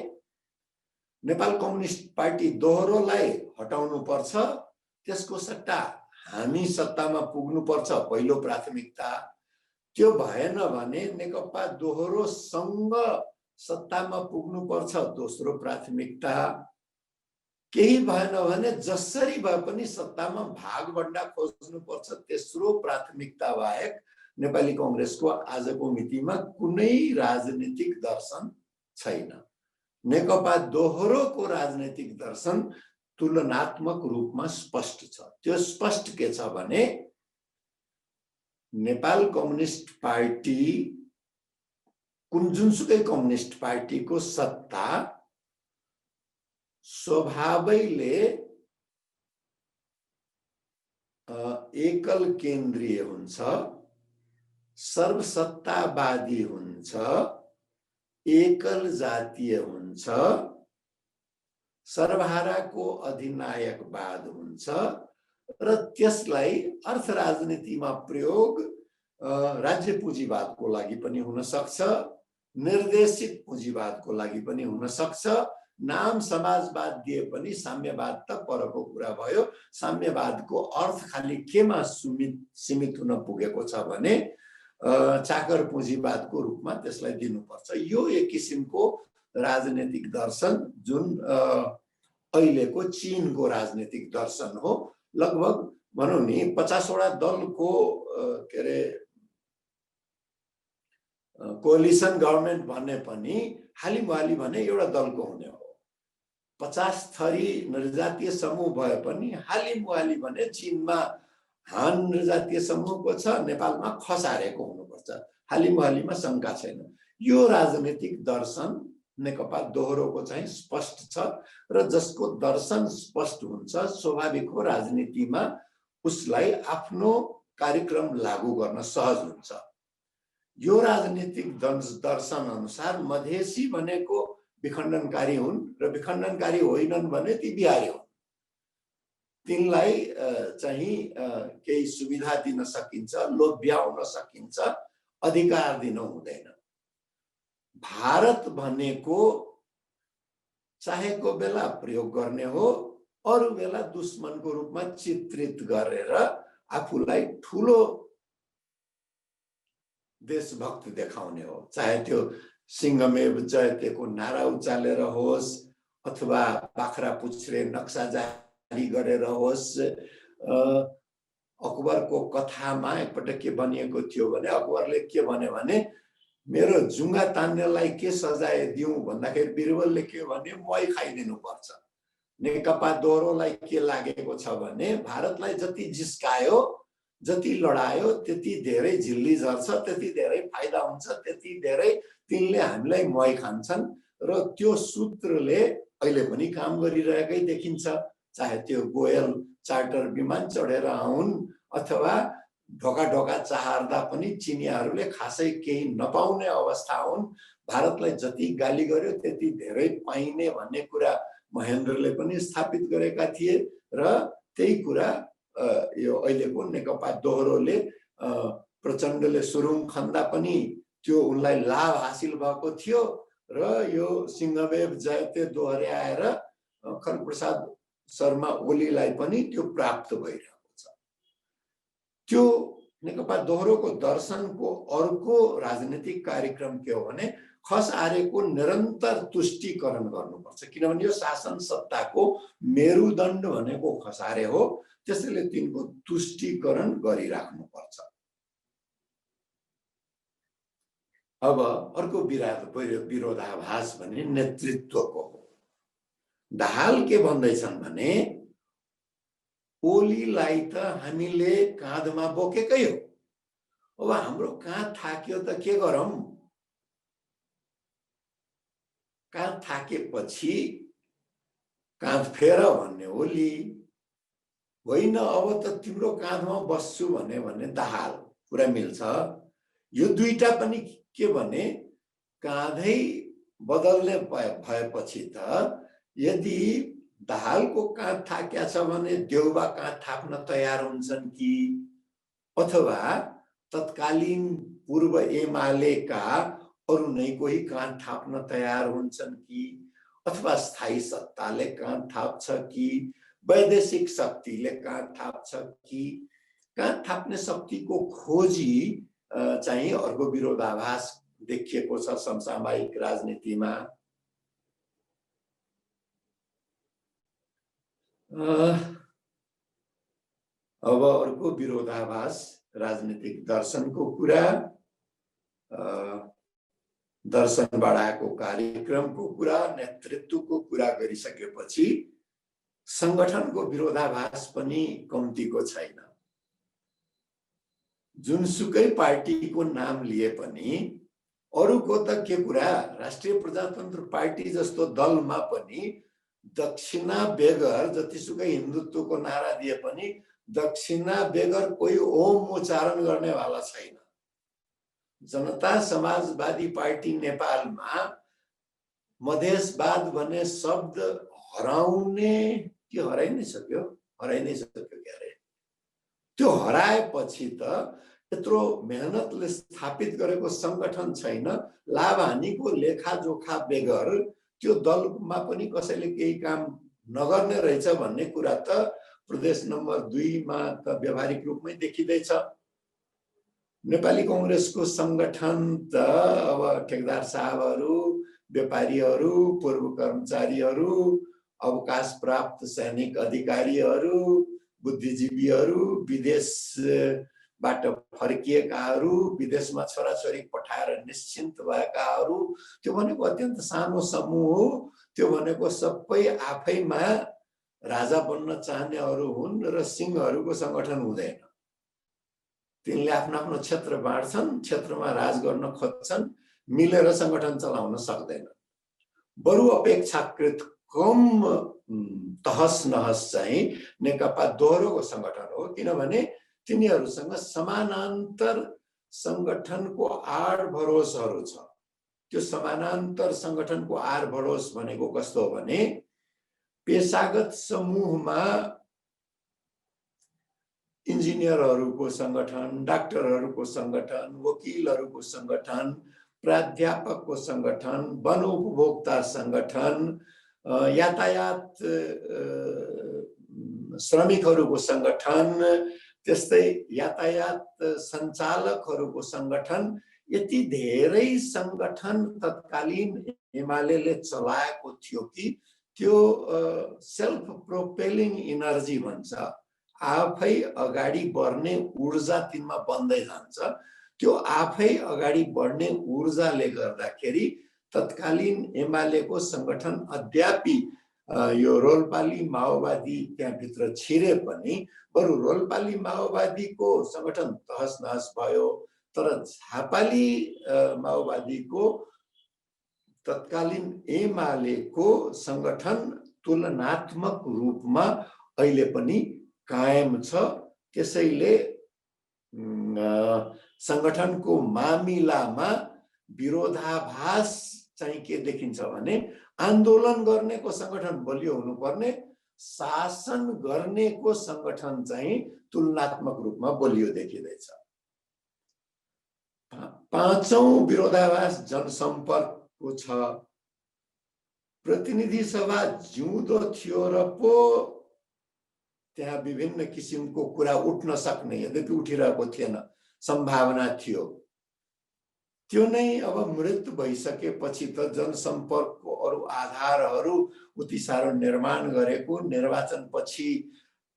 नेपाल कम्युनिस्ट पार्टी दोहोरोलाई हटाउनु पर्छ, त्यसको सट्टा हामी सत्तामा पुग्नु पर्छ पहिलो प्राथमिकता। त्यो भएन भने नेकपा दोहोरोसँग सत्तामा पुग्नु पर्छ दोस्रो प्राथमिकता। केही भएन भने जसरी भए पनि सत्तामा भागबण्डा खोज्नु पर्छ तेस्रो प्राथमिकता बाहेक नेपाली कांग्रेसको आजको मितिमा कुनै राजनीतिक दर्शन छैन। नेकपा दोहोरोको राजनीतिक दर्शन तुलनात्मक रूपमा स्पष्ट छ। त्यो स्पष्ट के छ भने नेपाल कम्युनिस्ट पार्टी जुनसुकै कम्युनिस्ट पार्टीको सत्ता स्वभावैले एकल केन्द्रीय हुन्छ, सर्वसत्तावादी हुन्छ, एकल जातीय हुन्छ, सर्वहाराको अधिनायकवाद हुन्छ र त्यसलाई अर्थ राजनीतिमा प्रयोग राज्य पुँजीवादको लागि पनि हुन सक्छ, निर्देशित पुँजीवादको लागि पनि हुन सक्छ। नाम समाजवाद दिए पनि साम्यवाद त परको कुरा भयो। साम्यवादको अर्थ खाली केमा सीमित हुन पुगेको छ भने चाकर पुँजीवादको रूपमा त्यसलाई दिनुपर्छ। यो एक किसिमको राजनीतिक दर्शन जुन अहिलेको चीनको राजनीतिक दर्शन हो। लगभग भनौँ नि 50 वटा दलको के अरे कोलिसन गभर्नमेन्ट भन्ने पनि हालिमुहाली भने एउटा दलको हुने हो। 50 थरी नृजातीय समूह भए पनि हालिमुहाली भने चीनमा हान नृजातीय समूहको छ, नेपालमा खसारेको हुनुपर्छ। हालिमुहालीमा शङ्का छैन। यो राजनीतिक दर्शन नेकपा दोहोरोको चाहिँ स्पष्ट छ र जसको दर्शन स्पष्ट हुन्छ स्वाभाविक हो राजनीतिमा उसलाई आफ्नो कार्यक्रम लागू गर्न सहज हुन्छ। यो राजनीतिक दर्शन अनुसार मधेसी भनेको विखण्डनकारी हुन् र विखण्डनकारी होइनन् भने ती बिहारी हुन्। तिनलाई चाहिँ केही सुविधा दिन सकिन्छ, लोभ्याउन सकिन्छ, अधिकार दिन हुँदैन। भारत भनेको चाहेको बेला प्रयोग गर्ने हो, अरू बेला दुश्मनको रूपमा चित्रित गरेर आफूलाई ठुलो देशभक्त देखाउने हो। चाहे त्यो सिंहमेव जयतेको नारा उचालेर होस् अथवा बाख्रा पुच्छ्रे नक्सा जारी गरेर होस्। अकबरको कथामा एकपटक के भनिएको थियो भने अकबरले के भन्यो भने मेरो जुङ्गा तान्नेलाई के सजाय दिउँ भन्दाखेरि बिरबलले के भन्यो मही खाइदिनु पर्छ। नेकपा दोहोरोलाई के लागेको छ भने भारतलाई जति जिस्कायो, जति लडायो त्यति धेरै झिल्ली झर्छ, त्यति धेरै फाइदा हुन्छ, त्यति धेरै तिनले हामीलाई मही खान्छन् र त्यो सूत्रले अहिले पनि काम गरिरहेकै देखिन्छ। चाहे त्यो गोयल चार्टर विमान चढेर आउन् अथवा ढोका ढोका चाहर्दा पनि चिनियाहरूले खासै केही नपाउने अवस्था हुन्। भारतलाई जति गाली गर्यो त्यति धेरै पाइने भन्ने कुरा महेन्द्रले पनि स्थापित गरेका थिए र त्यही कुरा यो अहिलेको नेकपा दोहोरोले प्रचण्डले सुरुङ खन्दा पनि त्यो उनलाई लाभ हासिल भएको थियो र यो सिंहमेव जयते दोहोर्याएर खड्गप्रसाद शर्मा ओलीलाई पनि त्यो प्राप्त भइरहेको छ। त्यो नेकपा दोहोरोको दर्शनको अर्को राजनीतिक कार्यक्रम के हो भने खसारेको निरन्तर तुष्टिकरण गर्नुपर्छ। किनभने यो शासन सत्ताको मेरुदण्ड भनेको खसारे हो, त्यसैले तिनको तुष्टिकरण गरिराख्नुपर्छ। अब अर्को विरोधाभास भने नेतृत्वको हो। दाहाल के भन्दैछन् भने ओलीलाई त हामीले काँधमा बोकेकै हो, अब हाम्रो काँध थाक्यो त के गरौँ? काँध थाकेपछि काँध फेर भन्ने ओली, होइन अब त तिम्रो काँधमा बस्छु भने दाहाल। कुरा मिल्छ। यो दुईटा पनि के भने काँधै बदल्ने भएपछि त यदि दाहालको काँध थाक्या छ भने देउबा काँध थाप्न तयार हुन्छन् कि, अथवा तत्कालीन पूर्व एमालेका अरू नै कोही काँध थाप्न तयार हुन्छन् कि, अथवा स्थायी सत्ताले काँध थाप्छ कि, वैदेशिक शक्तिले काँध थाप्छ कि। काँध थाप्ने शक्तिको खोजी चाहिँ अर्को विरोधाभास देखिएको छ समसामयिक राजनीतिमा। अब अर्को विरोधाभास राजनीतिक दर्शनको कुरा, दर्शन बढाएको कार्यक्रमको कुरा, नेतृत्वको कुरा गरिसकेपछि संगठनको विरोधाभास पनि कम्तीको छैन। जुनसुकै पार्टीको नाम लिए पनि अरूको त के कुरा, राष्ट्रिय प्रजातन्त्र पार्टी जस्तो दलमा पनि दक्षिणा बेगर जतिसुकै हिन्दुत्वको नारा दिए पनि दक्षिणा बेगर कोही ओम उच्चारण गर्नेवाला छैन। जनता समाजवादी पार्टी नेपालमा मधेसवाद भन्ने शब्द हराउने कि हराइ नै सक्यो क्यारे। त्यो हराएपछि त यत्रो मेहनतले स्थापित गरेको संगठन छैन, लाभ हानिको लेखाजोखा बेगर त्यो दलमा पनि कसैले केही काम नगर्ने रहेछ भन्ने कुरा त प्रदेश नम्बर 2 मा त व्यावहारिक रूपमै देखिँदैछ। नेपाली कांग्रेसको संगठन त अब ठेकदार साहबहरू, व्यापारीहरू, पूर्व कर्मचारीहरू, अवकाश प्राप्त सैनिक अधिकारीहरू, बुद्धिजीवीहरू, विदेशबाट फर्किएकाहरू, विदेशमा छोराछोरी पठाएर निश्चिन्त भएकाहरू, त्यो भनेको अत्यन्त सानो समूह हो। त्यो भनेको सबै आफैमा राजा बन्न चाहनेहरू हुन् र सिंहहरूको संगठन हुँदैन। तिनले आफ्नो आफ्नो क्षेत्र बाँड्छन्, क्षेत्रमा राज गर्न खोज्छन्, मिलेर संगठन चलाउन सक्दैनन्। बरु अपेक्षाकृत कम तहस नहस चाहिँ नेकपा दोहोरोको संगठन हो, किनभने तिनीहरूसँग समानान्तर संगठनको आड भरोसहरू छ। त्यो समानान्तर संगठनको आड भरोस भनेको कस्तो हो भने पेशागत समूहमा इन्जिनियरहरूको संगठन, डाक्टरहरूको संगठन, वकिलहरूको संगठन, प्राध्यापकको संगठन, वन उपभोक्ता संगठन, यातायात श्रमिकहरूको संगठन, त्यस्तै यातायात सञ्चालकहरूको संगठन, यति धेरै संगठन तत्कालीन एमालेले चलाएको थियो कि त्यो सेल्फ प्रोपेलिङ इनर्जी भन्छ, आफै अगाडि बढ्ने ऊर्जा तिनमा बन्दै जान्छ। त्यो आफै अगाडि बढ्ने ऊर्जाले गर्दाखेरि तत्कालीन एमालेको संगठन अद्यापि यो रोल्पाली माओवादी त्यहाँभित्र छिरे पनि, बरु रोल्पाली माओवादीको संगठन तहस नहस भयो, तर झापाली माओवादीको तत्कालीन एमालेको संगठन तुलनात्मक रूपमा अहिले पनि कायम छ। त्यसैले संगठनको मामिलामा विरोधाभास चाहिँ के देखिन्छ भने आन्दोलन गर्नेको संगठन बलियो हुनुपर्ने, शासन गर्नेको संगठन चाहिँ तुलनात्मक रूपमा बलियो देखिँदैछ। पाँचौं विरोधाभास जनसम्पर्कको छ। प्रतिनिधि सभा जिउँदो थियो र पो त्यहाँ विभिन्न किसिमको कुरा उठ्न सक्ने, यद्यपि उठिरहेको थिएन, सम्भावना थियो। त्यो नै अब मृत्यु भइसकेपछि त जनसम्पर्कको अरू आधारहरू उति साह्रो निर्माण गरेको, निर्वाचन पछि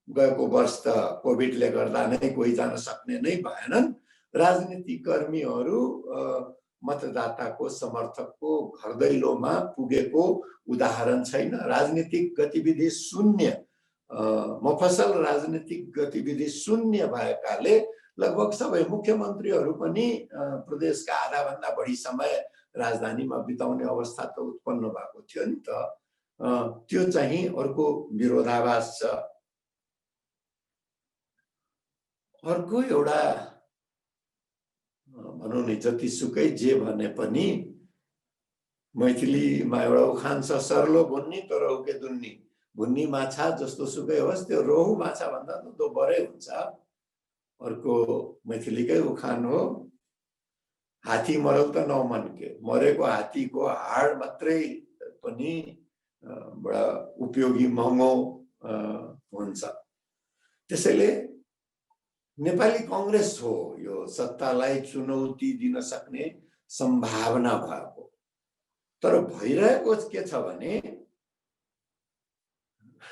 गएको वर्ष त कोभिडले गर्दा नै कोही जान सक्ने नै भएनन्। राजनीति कर्मीहरू मतदाताको समर्थकको घर दैलोमा पुगेको उदाहरण छैन। राजनीतिक गतिविधि शून्य, मफसल राजनीतिक गतिविधि शून्य भएकाले लगभग सबै मुख्यमन्त्रीहरू पनि प्रदेशका आधा भन्दा बढी समय राजधानीमा बिताउने अवस्था त उत्पन्न भएको थियो नि त। त्यो चाहिँ अर्को विरोधाभास छ। अर्को एउटा भनौँ नि जतिसुकै जे भने पनि मैथिलीमा एउटा उखान छ, सर्लो भुन्नी तर उके दुन्नी। भुन्नी माछा जस्तो सुकै होस् त्यो रोहु माछा भन्दा त दोब्बरै हुन्छ। अर्को मैथिलीकै उखान हो, हात्ती मरल त नमन्के, मरेको हात्तीको हाड मात्रै पनि बडा उपयोगी महँगो हुन्छ। त्यसैले नेपाली कांग्रेस हो यो सत्तालाई चुनौती दिन सक्ने सम्भावना भएको। तर भइरहेको के छ भने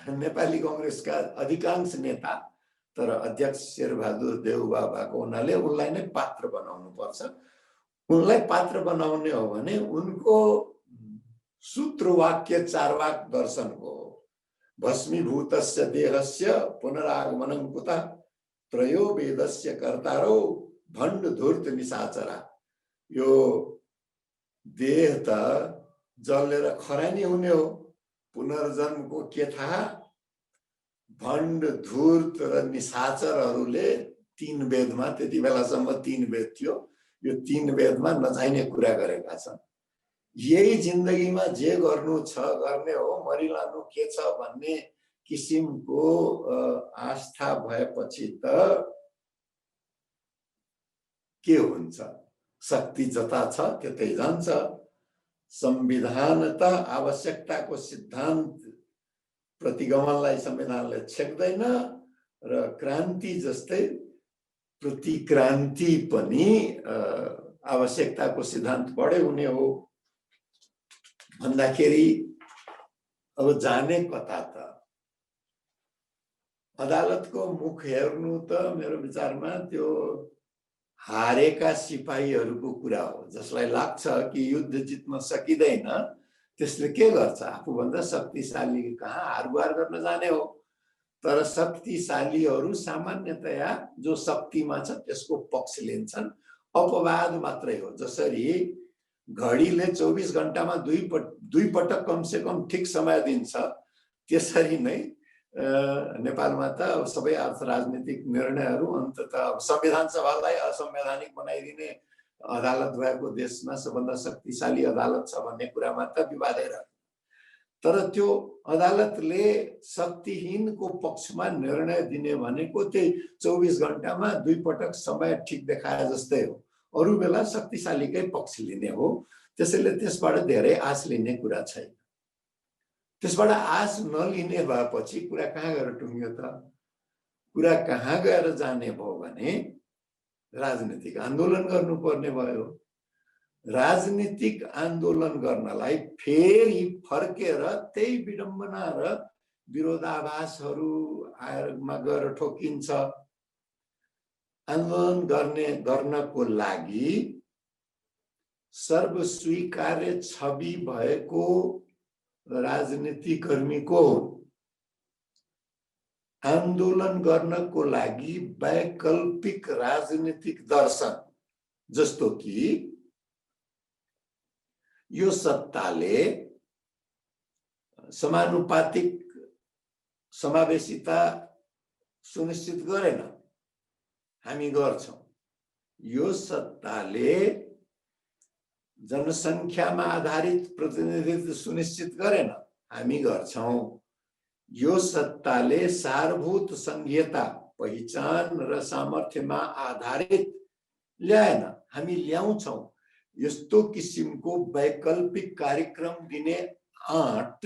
नेपाली कांग्रेसका अधिकांश नेता, तर अध्यक्ष शेरबहादुर देउबा भएको हुनाले उनलाई नै पात्र बनाउनु पर्छ। उनलाई पात्र बनाउने हो भने उनको सूत्रवाक्य चारवाक दर्शनको हो। भस्मीभूतस्य देहस्य पुनरागमनं कुतः, त्रयो वेदस्य कर्तारौ भण्ड धूर्त निशाचरा। यो देह त जलेर खरानी हुने हो, पुनर्जन्मको के थाहा। भण्ड धूर्त र निशाचरहरूले तीन वेदमा, त्यति बेलासम्म तीन वेद थियो, यो तीन वेदमा नचाहिने कुरा गरेका छन्। यही जिन्दगीमा जे गर्नु छ गर्ने हो, मरिलानु के छ भन्ने किसिमको आस्था भएपछि त के हुन्छ, शक्ति जता छ त्यतै जान्छ। संविधान त आवश्यकताको सिद्धान्त प्रतिगमनलाई संविधानले छेक्दैन र क्रान्ति जस्तै प्रतिक्रान्ति पनि आवश्यकताको सिद्धान्तबाटै हुने हो भन्दाखेरि अब जाने कता त। अदालतको मुख हेर्नु त मेरो विचारमा त्यो हारेका सिपाहीहरूको कुरा हो, जसलाई लाग्छ कि युद्ध जित्न सकिँदैन त्यसले के गर्छ, आफूभन्दा शक्तिशाली कहाँ हारगुहार गर्न जाने हो। तर शक्तिशालीहरू सामान्यतया जो शक्तिमा छ त्यसको पक्ष लिन्छन्, अपवाद मात्रै हो। जसरी घडीले 24 घण्टामा दुई पटक कमसे कम ठिक समय दिन्छ, त्यसरी नै नेपालमा त सबै अर्थ राजनीतिक निर्णयहरू अन्ततः संविधान सभालाई असंवैधानिक बनाइदिने अदालत भएको देशमा सबभन्दा शक्तिशाली अदालत छ भन्ने कुरामा त विवादै रह्यो। तर त्यो अदालतले शक्तिहीनको पक्षमा निर्णय दिने भनेको त्यही 24 घण्टामा दुई पटक समय ठिक देखाए जस्तै हो। अरू बेला शक्तिशालीकै पक्ष लिने हो। त्यसैले त्यसबाट धेरै आश लिने कुरा छैन। त्यसबाट आश नलिने भएपछि कुरा कहाँ गएर टुङ्ग्यो त? कुरा कहाँ गएर जाने भयो भने राजनीतिक आन्दोलन गर्नुपर्ने भयो। राजनीतिक आन्दोलन गर्नलाई फेरि फर्केर त्यही विडम्बना र विरोधाभासहरूमा गएर ठोकिन्छ। आन्दोलन गर्नको लागि सर्वस्वीकार्य छवि भएको राजनीतिक कर्मी को हो? आन्दोलन गर्नको लागि वैकल्पिक राजनीतिक दर्शन, जस्तो कि यो सत्ताले समानुपातिक समावेशिता सुनिश्चित गरेन, हामी गर्छौं। यो सत्ताले जनसंख्यामा आधारित प्रतिनिधित्व सुनिश्चित गरेन, हामी गर्छौं। यो सत्ताले सारभूत संघीयता पहिचान र सामर्थ्यमा आधारित ल्याएन, हामी ल्याउँछौं। यस्तो किसिमको वैकल्पिक कार्यक्रम दिने आँट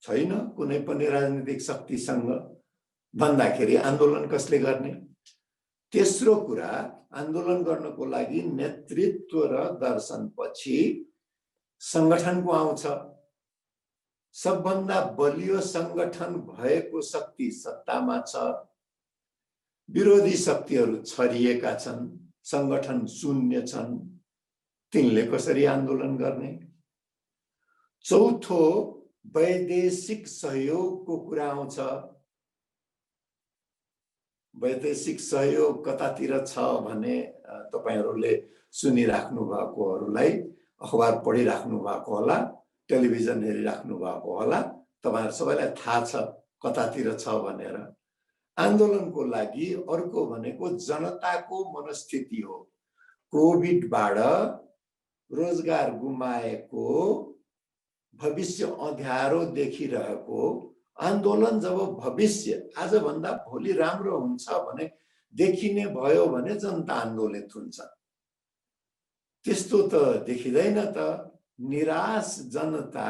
छैन कुनै पनि राजनीतिक शक्तिसँग भन्दाखेरि आन्दोलन कसले गर्ने? तेस्रो कुरा, आन्दोलन गर्नको लागि नेतृत्व र दर्शनपछि संगठनको आउँछ। सबभन्दा बलियो संगठन भएको शक्ति सत्तामा छ, विरोधी शक्तिहरू छरिएका छन्, संगठन शून्य छन्, तिनले कसरी आन्दोलन गर्ने? चौथो, वैदेशिक सहयोगको कुरा आउँछ। वैदेशिक सहयोग कतातिर छ भने तपाईहरुले सुनिराख्नु भएकोहरूलाई अखबार पढिराख्नु भएको होला। टेलिभिजन हेरिराख्नु भएको होला, तपाईहरु सबैलाई थाहा छ कतातिर छ भनेर। आन्दोलनको लागि अर्को भनेको जनताको मनस्थिति हो। कोभिडबाट रोजगार गुमाएको, भविष्य अँध्यारो देखिरहेको, आन्दोलन जब भविष्य आजभन्दा भोलि राम्रो हुन्छ भने देखिने भयो भने जनता आन्दोलित हुन्छ। त्यस्तो त देखिँदैन त। निराश जनता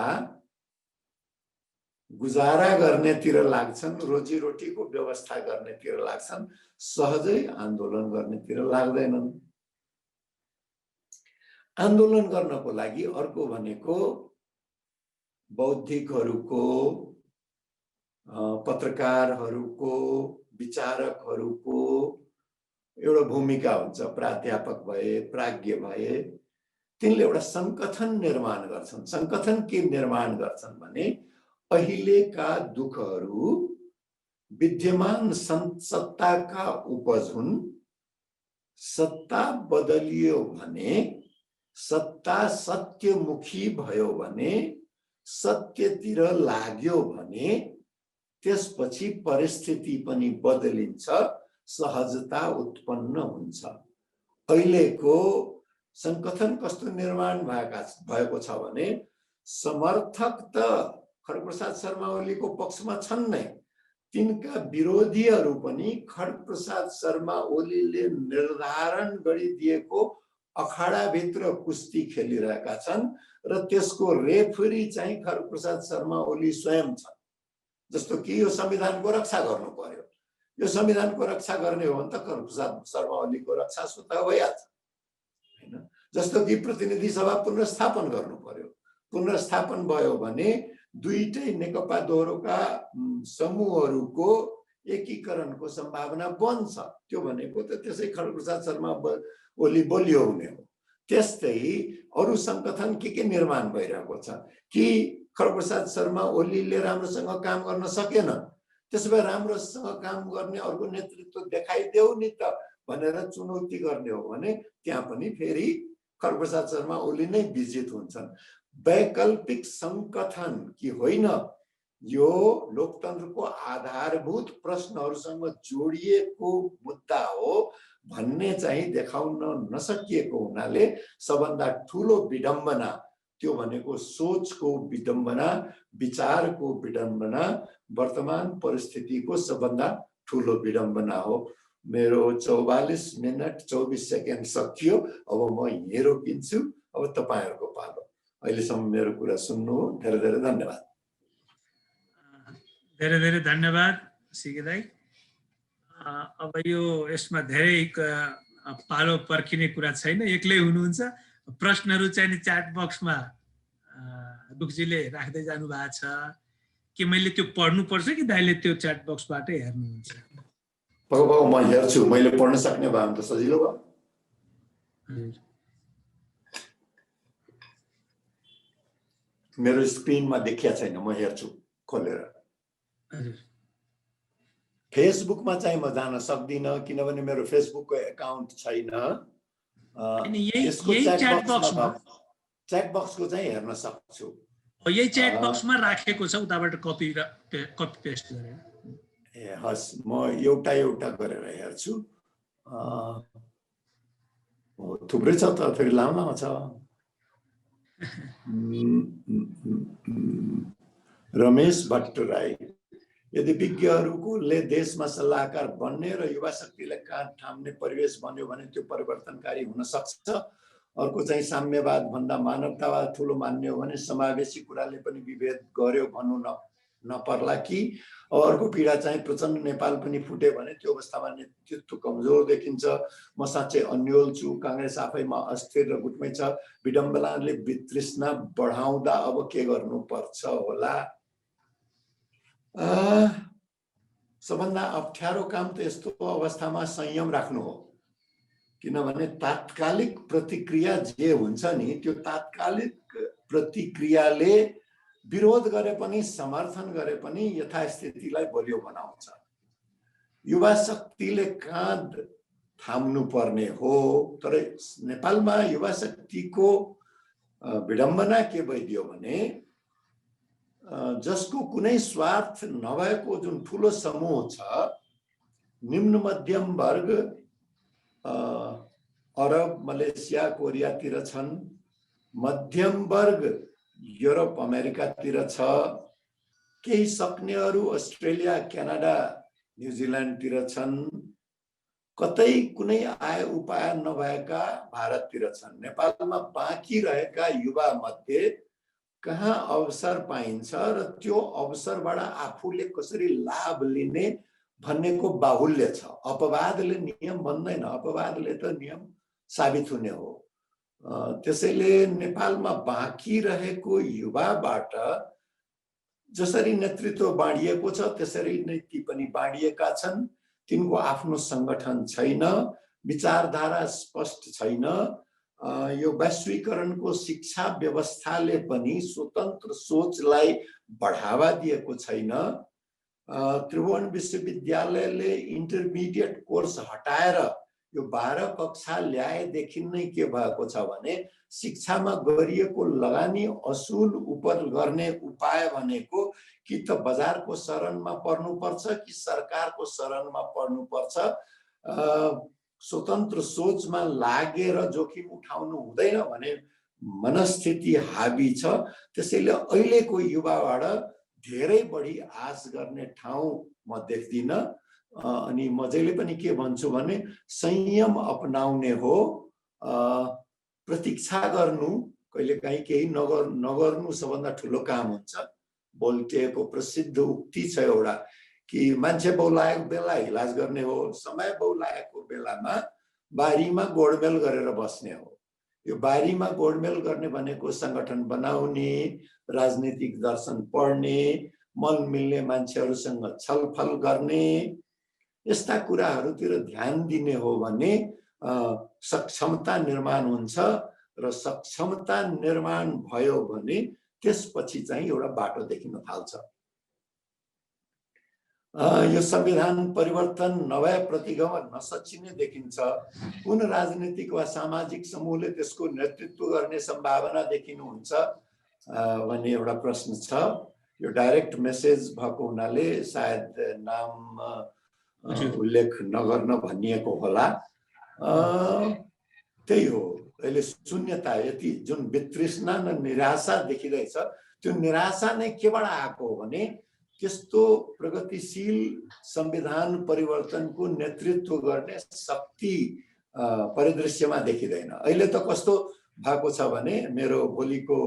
गुजारा गर्नेतिर लाग्छन्, रोजीरोटीको व्यवस्था गर्नेतिर लाग्छन्, सहजै आन्दोलन गर्नेतिर लाग्दैनन्। आन्दोलन गर्नको लागि अर्को भनेको बौद्धिकहरूको, पत्रकारहरूको, विचारकहरूको एउटा भूमिका हुन्छ। प्राध्यापक भए, प्राज्ञ भए, तिनले एउटा संगठन निर्माण गर्छन्। संगठन के निर्माण गर्छन् भने अहिलेका दुखहरू विद्यमान सत्ताका उपज हुन्। सत्ता बदलियो भने, सत्ता सत्यमुखी भयो भने, सत्यतिर लाग्यो भने त्यसपछि परिस्थिति पनि बदलिन्छ, सहजता उत्पन्न हुन्छ। अहिलेको संगठन कस्तो निर्माण भएको छ भने समर्थक त खड्गप्रसाद शर्मा ओलीको पक्षमा छन् नै, तिनका विरोधीहरू पनि खड्गप्रसाद शर्मा ओलीले निर्धारण गरिदिएको अखाडाभित्र कुस्ती खेलिरहेका छन् र त्यसको रेफरी चाहिँ खड्गप्रसाद शर्मा ओली स्वयं छन्। जस्तो कि यो संविधानको रक्षा गर्नु पर्यो, यो संविधानको रक्षा गर्ने हो भने त खड्गप्रसाद शर्मा ओलीको रक्षा स्वतः भइहाल्छ हैन। जस्तो कि प्रतिनिधि सभा पुनर्स्थापन गर्नु पर्यो, पुनर्स्थापन भयो भने दुईटै नेकपा दोहोरोका समूहहरूको एकीकरणको सम्भावना बन्छ। त्यो भनेको त त्यसै खड्गप्रसाद शर्मा ओली बलियो हुने हो। त्यस्तै अरु संगठन के निर्माण भइरहेको छ कि खड्गप्रसाद शर्मा ओलीले राम्रोसँग काम गर्न सकेन, त्यसो भए राम्रोसँग काम गर्ने अर्को नेतृत्व देखाइदेऊ नि त भनेर चुनौती गर्ने हो भने त्यहाँ पनि फेरि खड्गप्रसाद शर्मा ओली नै विजित हुन्छन्। वैकल्पिक संगठन कि होइन, यो लोकतन्त्रको आधारभूत प्रश्नहरूसँग जोडिएको मुद्दा हो भन्ने चाहिँ देखाउन नसकिएको हुनाले सबभन्दा ठूलो विडम्बना त्यो भनेको सोचको विडम्बना, विचारको विडम्बना, वर्तमान परिस्थितिको सबभन्दा ठूलो विडम्बना हो। मेरो 44 मिनट 24 सेकेन्ड सकियो। अब म यहीँ रोकिन्छु। अब तपाईहरुको पालो। अहिलेसम्म मेरो कुरा सुन्नु हो। धेरै धेरै धन्यवाद। धेरै धेरै धन्यवाद सिके दाइ। अब यो यसमा धेरै पालो पर्खिने कुरा छैन, एक्लै हुनुहुन्छ। प्रश्नहरू चाहिँ नि च्याट बक्समा दुखजीले राख्दै जानु भएको छ कि मैले त्यो पढ्नु पर्छ कि दाइले त्यो च्याट बक्सबाट हेर्नुहुन्छ? पक्का म हेर्छु। मैले पढ्न सक्ने भए त सजिलो भयो। मेरो स्क्रिनमा देखिया छैन, म हेर्छु खोलेर। फेसबुकमा चाहिँ म जान सक्दिन किनभने मेरो फेसबुकको एकाउन्ट छैन। च्याट बक्सको चाहिँ हेर्न सक्छु। यही च्याट बक्समा राखेको छ, उताबाट कपी पेस्ट गरेर। ए हस्, म एउटा एउटा गरेर हेर्छु। थुप्रै छ त, फेरि लामो लामो छ। रमेश भट्टराई, यदि विज्ञहरूले देशमा सल्लाहकार बन्ने र युवा शक्तिलाई काँध थाम्ने परिवेश बन्यो भने त्यो परिवर्तनकारी हुन सक्छ। अर्को चाहिँ साम्यवाद भन्दा मानवतावाद ठुलो मान्ने हो भने समावेशी कुराले पनि विभेद गर्यो भन्नु नपर्ला कि। अर्को पीडा चाहिँ प्रचण्ड नेपाल पनि फुट्यो भने त्यो अवस्थामा नेतृत्व कमजोर देखिन्छ। म साँच्चै अन्यल छु। कांग्रेस आफैमा अस्थिर र गुटमै छ। विडम्बनाले वितृष्णा बढाउँदा अब के गर्नुपर्छ होला? सबभन्दा अप्ठ्यारो काम त यस्तो अवस्थामा संयम राख्नु हो। किनभने तात्कालिक प्रतिक्रिया जे हुन्छ नि, त्यो तात्कालिक प्रतिक्रियाले विरोध गरे पनि समर्थन गरे पनि यथास्थितिलाई बलियो बनाउँछ। युवा शक्तिले काँध थाम्नु पर्ने हो। तर नेपालमा युवा शक्तिको विडम्बना के भइदियो भने जसको कुनै स्वार्थ नभएको जुन ठुलो समूह छ, निम्न मध्यम वर्ग अरब, मलेसिया, कोरियातिर छन्, मध्यम वर्ग युरोप, अमेरिकातिर छ, केही सक्नेहरू अस्ट्रेलिया, क्यानाडा, न्युजिल्यान्डतिर छन्, कतै कुनै आय उपाय नभएका भारततिर छन्। नेपालमा बाँकी रहेका युवा मध्ये कहाँ अवसर पाइन्छ र त्यो अवसरबाट आफूले कसरी लाभ लिने भन्नेको बाहुल्य छ। अपवादले नियम बन्दैन, अपवादले त नियम साबित हुने हो। त्यसैले नेपालमा बाँकी रहेको युवाबाट जसरी नेतृत्व बाँडिएको छ त्यसरी नै ती पनि बाँडिएका छन्। तिनको आफ्नो संगठन छैन, विचारधारा स्पष्ट छैन। यो वैश्वीकरणको शिक्षा व्यवस्थाले पनि स्वतन्त्र सोचलाई बढावा दिएको छैन। त्रिभुवन विश्वविद्यालयले इन्टरमिडिएट कोर्स हटाएर यो 12 कक्षा ल्याएदेखि नै के भएको छ भने शिक्षामा गरिएको लगानी असुल उपर गर्ने उपाय भनेको कि त बजारको शरणमा पर्नुपर्छ कि सरकारको शरणमा पर्नुपर्छ। स्वतन्त्र सोचमा लागेर जोखिम उठाउनु हुँदैन भने मनस्थिति हाबी छ। त्यसैले अहिलेको युवाबाट धेरै बढी आश गर्ने ठाउँ म देख्दिन। अनि म जहिले पनि के भन्छु भने संयम अपनाउने हो, प्रतीक्षा गर्नु, कहिलेकाहीँ केही नगर्नु सबभन्दा ठुलो काम हुन्छ। भोल्टेको प्रसिद्ध उक्ति छ एउटा कि मान्छे बौलाएको बेला इलाज गर्ने हो, समय बौलाएको बेलामा बारीमा गोडमेल गरेर बस्ने हो। यो बारीमा गोडमेल गर्ने भनेको संगठन बनाउने, राजनीतिक दर्शन पढ्ने, मन मिल्ने मान्छेहरूसँग छलफल गर्ने, यस्ता कुराहरूतिर ध्यान दिने हो भने सक्षमता निर्माण हुन्छ र सक्षमता निर्माण भयो भने त्यसपछि चाहिँ एउटा बाटो देखिन थाल्छ। यो संविधान परिवर्तन नभए प्रतिगमन नसचिने देखिन्छ। कुन राजनीतिक वा सामाजिक समूहले त्यसको नेतृत्व गर्ने सम्भावना देखिनुहुन्छ भन्ने एउटा प्रश्न छ। यो डाइरेक्ट मेसेज भएको हुनाले सायद नाम उल्लेख नगर्न भनिएको होला। त्यही हो, अहिले शून्यता, यति जुन वितृष्णा र निराशा देखिँदैछ, त्यो निराशा नै केबाट आएको हो भने त्यस्तो प्रगतिशील संविधान परिवर्तनको नेतृत्व गर्ने शक्ति परिदृश्यमा देखिँदैन। अहिले त कस्तो भएको छ भने मेरो भोलिको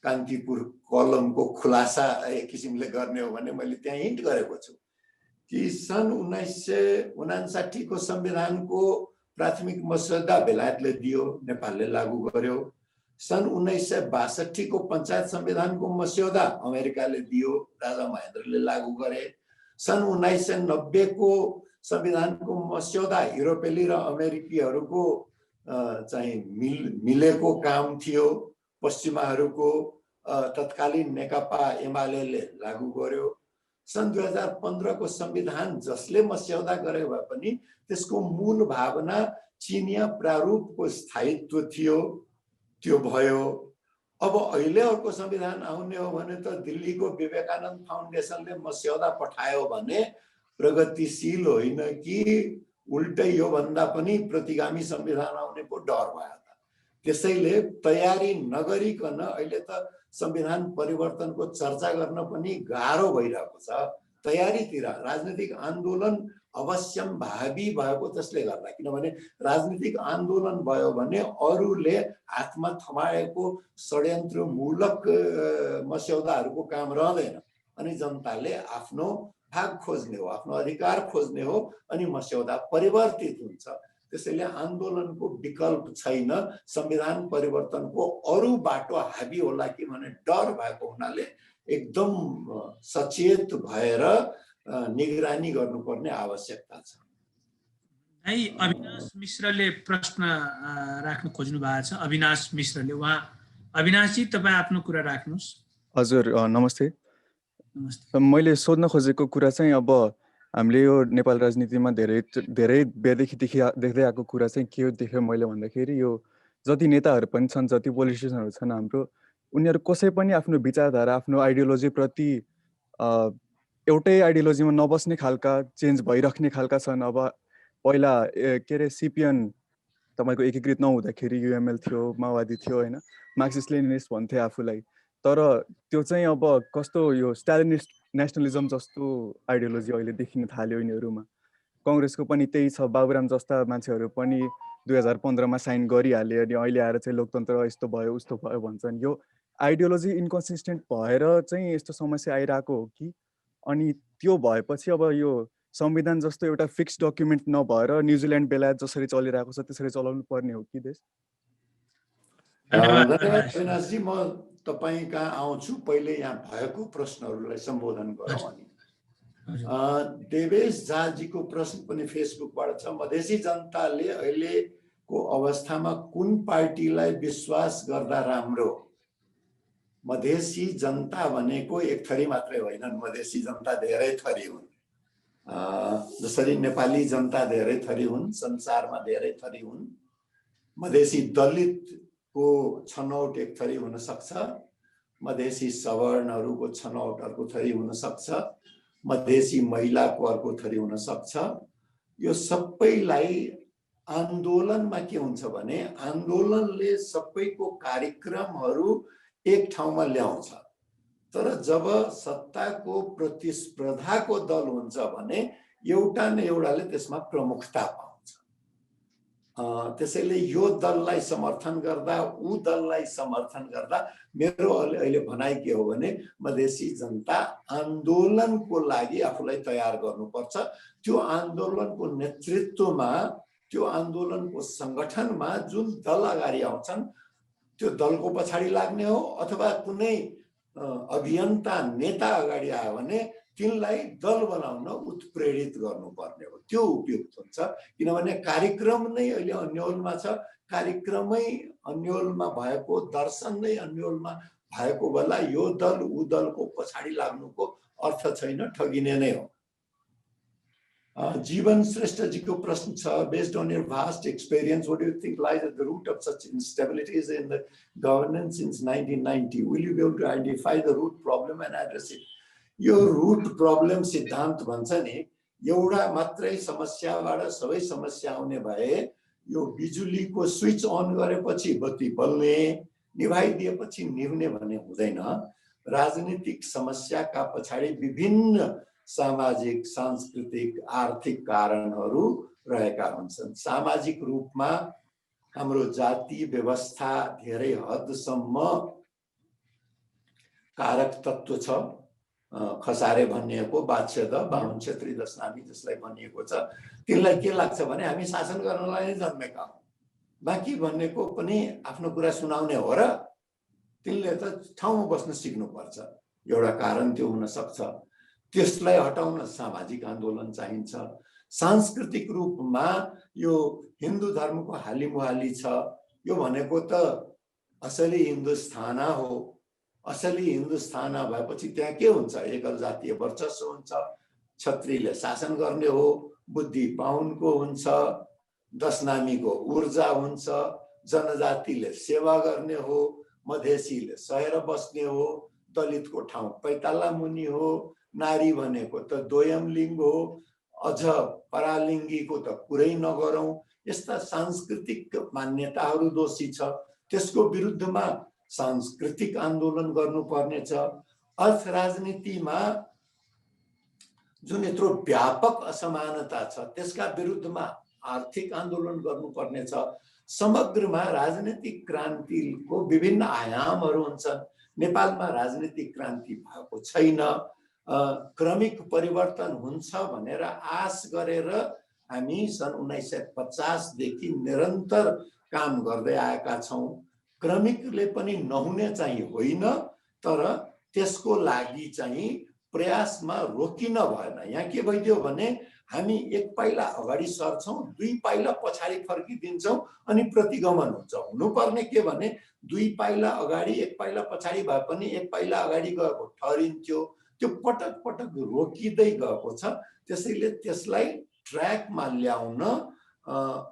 कान्तिपुर कलमको खुलासा एक किसिमले गर्ने हो भने मैले त्यहाँ हिन्ट गरेको छु कि सन् 1959 को संविधानको प्राथमिक मस्यौदा बेलायतले दियो, नेपालले लागू गर्यो। सन् 1962 को पंचायत संविधानको मस्यौदा अमेरिकाले दियो, राजा महेन्द्रले लागू गरे। सन् 1990 को संविधानको मस्यौदा युरोपेली र अमेरिकीहरूको चाहिँ मिलेको काम थियो। पश्चिमाहरूको तत्कालीन नेकपा एमालेले लागू गर्यो। सन् 2015 को संविधान जसले मस्यौदा गरे भए पनि त्यसको मूल भावना चिनिया प्रारूपको स्थायित्व थियो, त्यो भयो। अब अहिले अर्को संविधान आउने हो भने त दिल्लीको विवेकानन्द फाउन्डेसनले मस्यौदा पठायो भने प्रगतिशील होइन कि उल्टै यो भन्दा पनि प्रतिगामी संविधान आउने को डर भयो त। त्यसैले तयारी नगरिकन अहिले त संविधान परिवर्तनको चर्चा गर्न पनि गाह्रो भइरहेको छ। तयारीतिर राजनीतिक आन्दोलन अवश्यम भावी भएको त्यसले गर्दा, किनभने राजनीतिक आन्दोलन भयो भने अरूले हातमा थमाएको षड्यन्त्रमूलक मस्यौदाहरूको काम रहँदैन अनि जनताले आफ्नो भाग खोज्ने हो, आफ्नो अधिकार खोज्ने हो अनि मस्यौदा परिवर्तित हुन्छ। त्यसैले आन्दोलनको विकल्प छैन। संविधान परिवर्तनको अरू बाटो हाबी होला कि भन्ने डर भएको हुनाले एकदम सचेत भएर निगरानी गर्नुपर्ने आवश्यकता छ। अविनाश मिश्रले प्रश्न राख्न खोज्नु भएको छ। अविनाश मिश्रले, उहाँ अविनाशजी तपाईँ आफ्नो कुरा राख्नुहोस्। हजुर नमस्ते। नमस्ते। मैले सोध्न खोजेको कुरा चाहिँ अब हामीले यो नेपाल राजनीतिमा धेरै बेरदेखि देख्दै आएको कुरा चाहिँ के देख्यो मैले भन्दाखेरि यो जति नेताहरू पनि छन्, जति पोलिटिसियनहरू छन् हाम्रो, उनीहरू कसै पनि आफ्नो विचारधारा आफ्नो आइडियोलोजी प्रति एउटै आइडियोलोजीमा नबस्ने खालका चेन्ज भइराख्ने खालका छन्। अब पहिला के अरे सिपिएन तपाईँको एकीकृत नहुँदाखेरि युएमएल थियो, माओवादी थियो होइन, मार्क्सिस्ट लेनिनिस्ट भन्थे आफूलाई। तर त्यो चाहिँ अब कस्तो यो स्टालिनिस्ट नेसनलिजम जस्तो आइडियोलोजी अहिले देखिन थाल्यो यिनीहरूमा। कङ्ग्रेसको पनि त्यही छ, बाबुराम जस्ता मान्छेहरू पनि 2015मा साइन गरिहाले अनि अहिले आएर चाहिँ लोकतन्त्र यस्तो भयो उस्तो भयो भन्छन्। यो आइडियोलोजी इन्कन्सिस्टेन्ट भएर चाहिँ यस्तो समस्या आइरहेको हो कि? अनि त्यो भएपछि अब यो संविधान जस्तो एउटा फिक्स डकुमेन्ट नभएर न्युजिल्यान्ड बेलायत जसरी चलिरहेको छ त्यसरी चलाउनु पर्ने हो कि देश? धन्यवाद अविनाशजी। म तपाईँ कहाँ आउँछु, पहिले यहाँ भएको प्रश्नहरूलाई सम्बोधन गरौँ। अनि देवेश झाजीको प्रश्न पनि फेसबुकबाट छ। मधेसी जनताले अहिलेको अवस्थामा कुन पार्टीलाई विश्वास गर्दा राम्रो? मधेसी जनता भनेको एक थरी मात्रै होइनन्, मधेसी जनता धेरै थरी हुन्। जसरी नेपाली जनता धेरै थरी हुन्, संसारमा धेरै थरी हुन्। मधेसी दलितको छनौट एक थरी हुन सक्छ, मधेसी सवर्णहरूको छनौट अर्को थरी हुन सक्छ, मधेसी महिलाको अर्को थरी हुन सक्छ। यो सबैलाई आन्दोलनमा के हुन्छ भने आन्दोलनले सबैको कार्यक्रमहरू एक ठाउँमा ल्याउँछ। तर जब सत्ताको प्रतिस्पर्धाको दल हुन्छ भने एउटा न एउटाले त्यसमा प्रमुखता पाउँछ। त्यसैले यो दललाई समर्थन गर्दा ऊ दललाई समर्थन गर्दा मेरो अहिले भनाइ के हो भने मधेसी जनता आन्दोलनको लागि आफूलाई तयार गर्नुपर्छ। त्यो आन्दोलनको नेतृत्वमा, त्यो आन्दोलनको संगठनमा जुन दल अगाडि आउँछन् त्यो दलको पछाडि लाग्ने हो, अथवा कुनै अभियन्ता नेता अगाडि आयो भने तिनलाई दल बनाउन उत्प्रेरित गर्नुपर्ने हो। त्यो उपयुक्त हुन्छ, किनभने कार्यक्रम नै अहिले अन्योलमा छ। कार्यक्रमै अन्योलमा भएको, दर्शन नै अन्योलमा भएको बेला यो दल ऊ दलको पछाडि लाग्नुको अर्थ छैन, ठगिने नै हो। जीवन श्रेष्ठजीको प्रश्न छ, based on your vast experience, what do you think lies at the root of such instabilities in the governance since 1990? Will you be able to identify the root problem and address it? यो route problem सिद्धान्त भन्छ नि, एउटा मात्रै समस्याबाट सबै समस्या आउने भए यो बिजुलीको स्विच अन गरेपछि बत्ती बल्ने, निभाइदिएपछि निभ्ने भन्ने हुँदैन। राजनीतिक समस्याका पछाडि विभिन्न सामाजिक, सांस्कृतिक, आर्थिक कारणहरू रहेका हुन्छन्। सामाजिक रूपमा हाम्रो जातीय व्यवस्था धेरै हदसम्म कारक तत्त्व छ। खसारे भनिएको, बाछेद, बाहुन क्षेत्री दशनामी जसलाई भनिएको छ, तिनलाई के लाग्छ भने हामी शासन गर्नलाई नै जन्मेका हौँ, बाँकी भन्नेको पनि आफ्नो कुरा सुनाउने हो र तिनले त ठाउँमा बस्न सिक्नुपर्छ। एउटा कारण त्यो हुन सक्छ। त्यसलाई हटाउन सामाजिक आन्दोलन चाहिन्छ। सांस्कृतिक रूपमा यो हिन्दू धर्मको हालिमुहाली छ। यो भनेको त असली हिन्दुस्तान हो। असली हिन्दुस्तान भएपछि त्यहाँ के हुन्छ? एकल जातीय वर्चस्व हुन्छ, छत्रीले शासन गर्ने हो, बुद्धि बाहुनको हुन्छ, दशनामीको ऊर्जा हुन्छ, जनजातिले सेवा गर्ने हो, मधेसीले सहेर बस्ने हो, दलितको ठाउँ पैताला मुनि हो, नारी भनेको त दोयम लिङ्ग हो, अझ परालिङ्गीको त कुरै नगरौँ। यस्ता सांस्कृतिक मान्यताहरू दोषी छ। त्यसको विरुद्धमा सांस्कृतिक आन्दोलन गर्नुपर्नेछ। अर्थ राजनीतिमा जुन यत्रो व्यापक असमानता छ त्यसका विरुद्धमा आर्थिक आन्दोलन गर्नुपर्नेछ। समग्रमा राजनीतिक क्रान्तिको विभिन्न आयामहरू हुन्छन्। नेपालमा राजनीतिक क्रान्ति भएको छैन। क्रमिक परिवर्तन हुन्छ भनेर आश गरेर हामी सन् 1950 देखि निरन्तर काम गर्दै आएका छौँ। क्रमिकले पनि नहुने चाहिँ होइन, तर त्यसको लागि चाहिँ प्रयासमा रोकिन भएन। यहाँ के भइदियो भने हामी एक पाइला अगाडि सर्छौँ, दुई पाइला पछाडि फर्किदिन्छौँ अनि प्रतिगमन हुन्छ। हुनुपर्ने के भने दुई पाइला अगाडि एक पाइला पछाडि भए पनि एक पाइला अगाडि गएको ठहरिन्थ्यो। त्यो पटक पटक रोकिँदै गएको छ। त्यसैले त्यसलाई ट्र्याकमा ल्याउन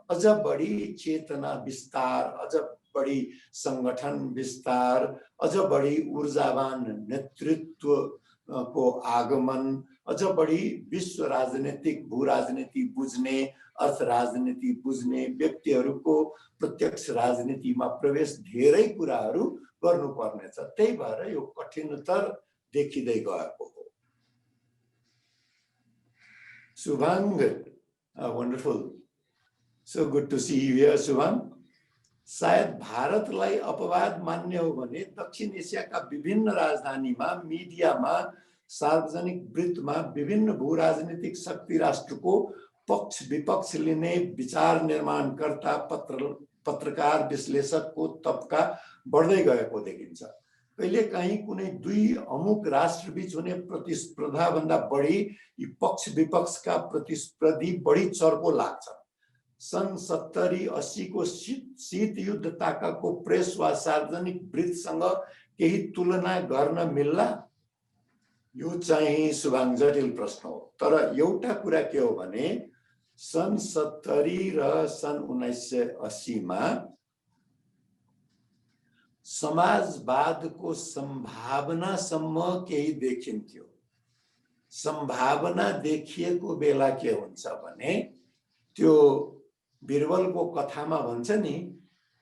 अझ बढी चेतना विस्तार, अझ बढी संगठन विस्तार, अझ बढी ऊर्जावान नेतृत्वको आगमन, अझ बढी विश्व राजनीतिक भू राजनीति बुझ्ने, अर्थ राजनीति बुझ्ने व्यक्तिहरूको प्रत्यक्ष राजनीतिमा प्रवेश, धेरै कुराहरू गर्नुपर्नेछ। त्यही भएर यो कठिनतर देखिँदै गएको हो। Subhang, wonderful. So good to see you here, Subhang. सायद भारतलाई अपवाद मान्ने हो भने दक्षिण एसियाका विभिन्न राजधानीमा, मिडियामा, सार्वजनिक वृत्तमा विभिन्न भू राजनीतिक शक्ति राष्ट्रको पक्ष विपक्ष लिने विचार निर्माणकर्ता, पत्रकार, विश्लेषकको तबका बढ्दै गएको देखिन्छ। कहिलेकाहीँ कुनै दुई अमुक राष्ट्रबीच हुने प्रतिस्पर्धा भन्दा बढी यी पक्ष विपक्षका प्रतिस्पर्धी बढी चर्को लाग्छ। सन् 70-80 को शीत युद्ध ताकाको प्रेस वा सार्वजनिक वृत्तसँग केही तुलना गर्न मिल्ला? यो चाहिँ सुभाङ जटिल प्रश्न हो। तर एउटा कुरा के हो भने सन् 70 र सन् 1980 मा समाजवादको सम्भावनासम्म केही देखिन्थ्यो। सम्भावना देखिएको बेला के हुन्छ भने त्यो बिरबलको कथामा भन्छ नि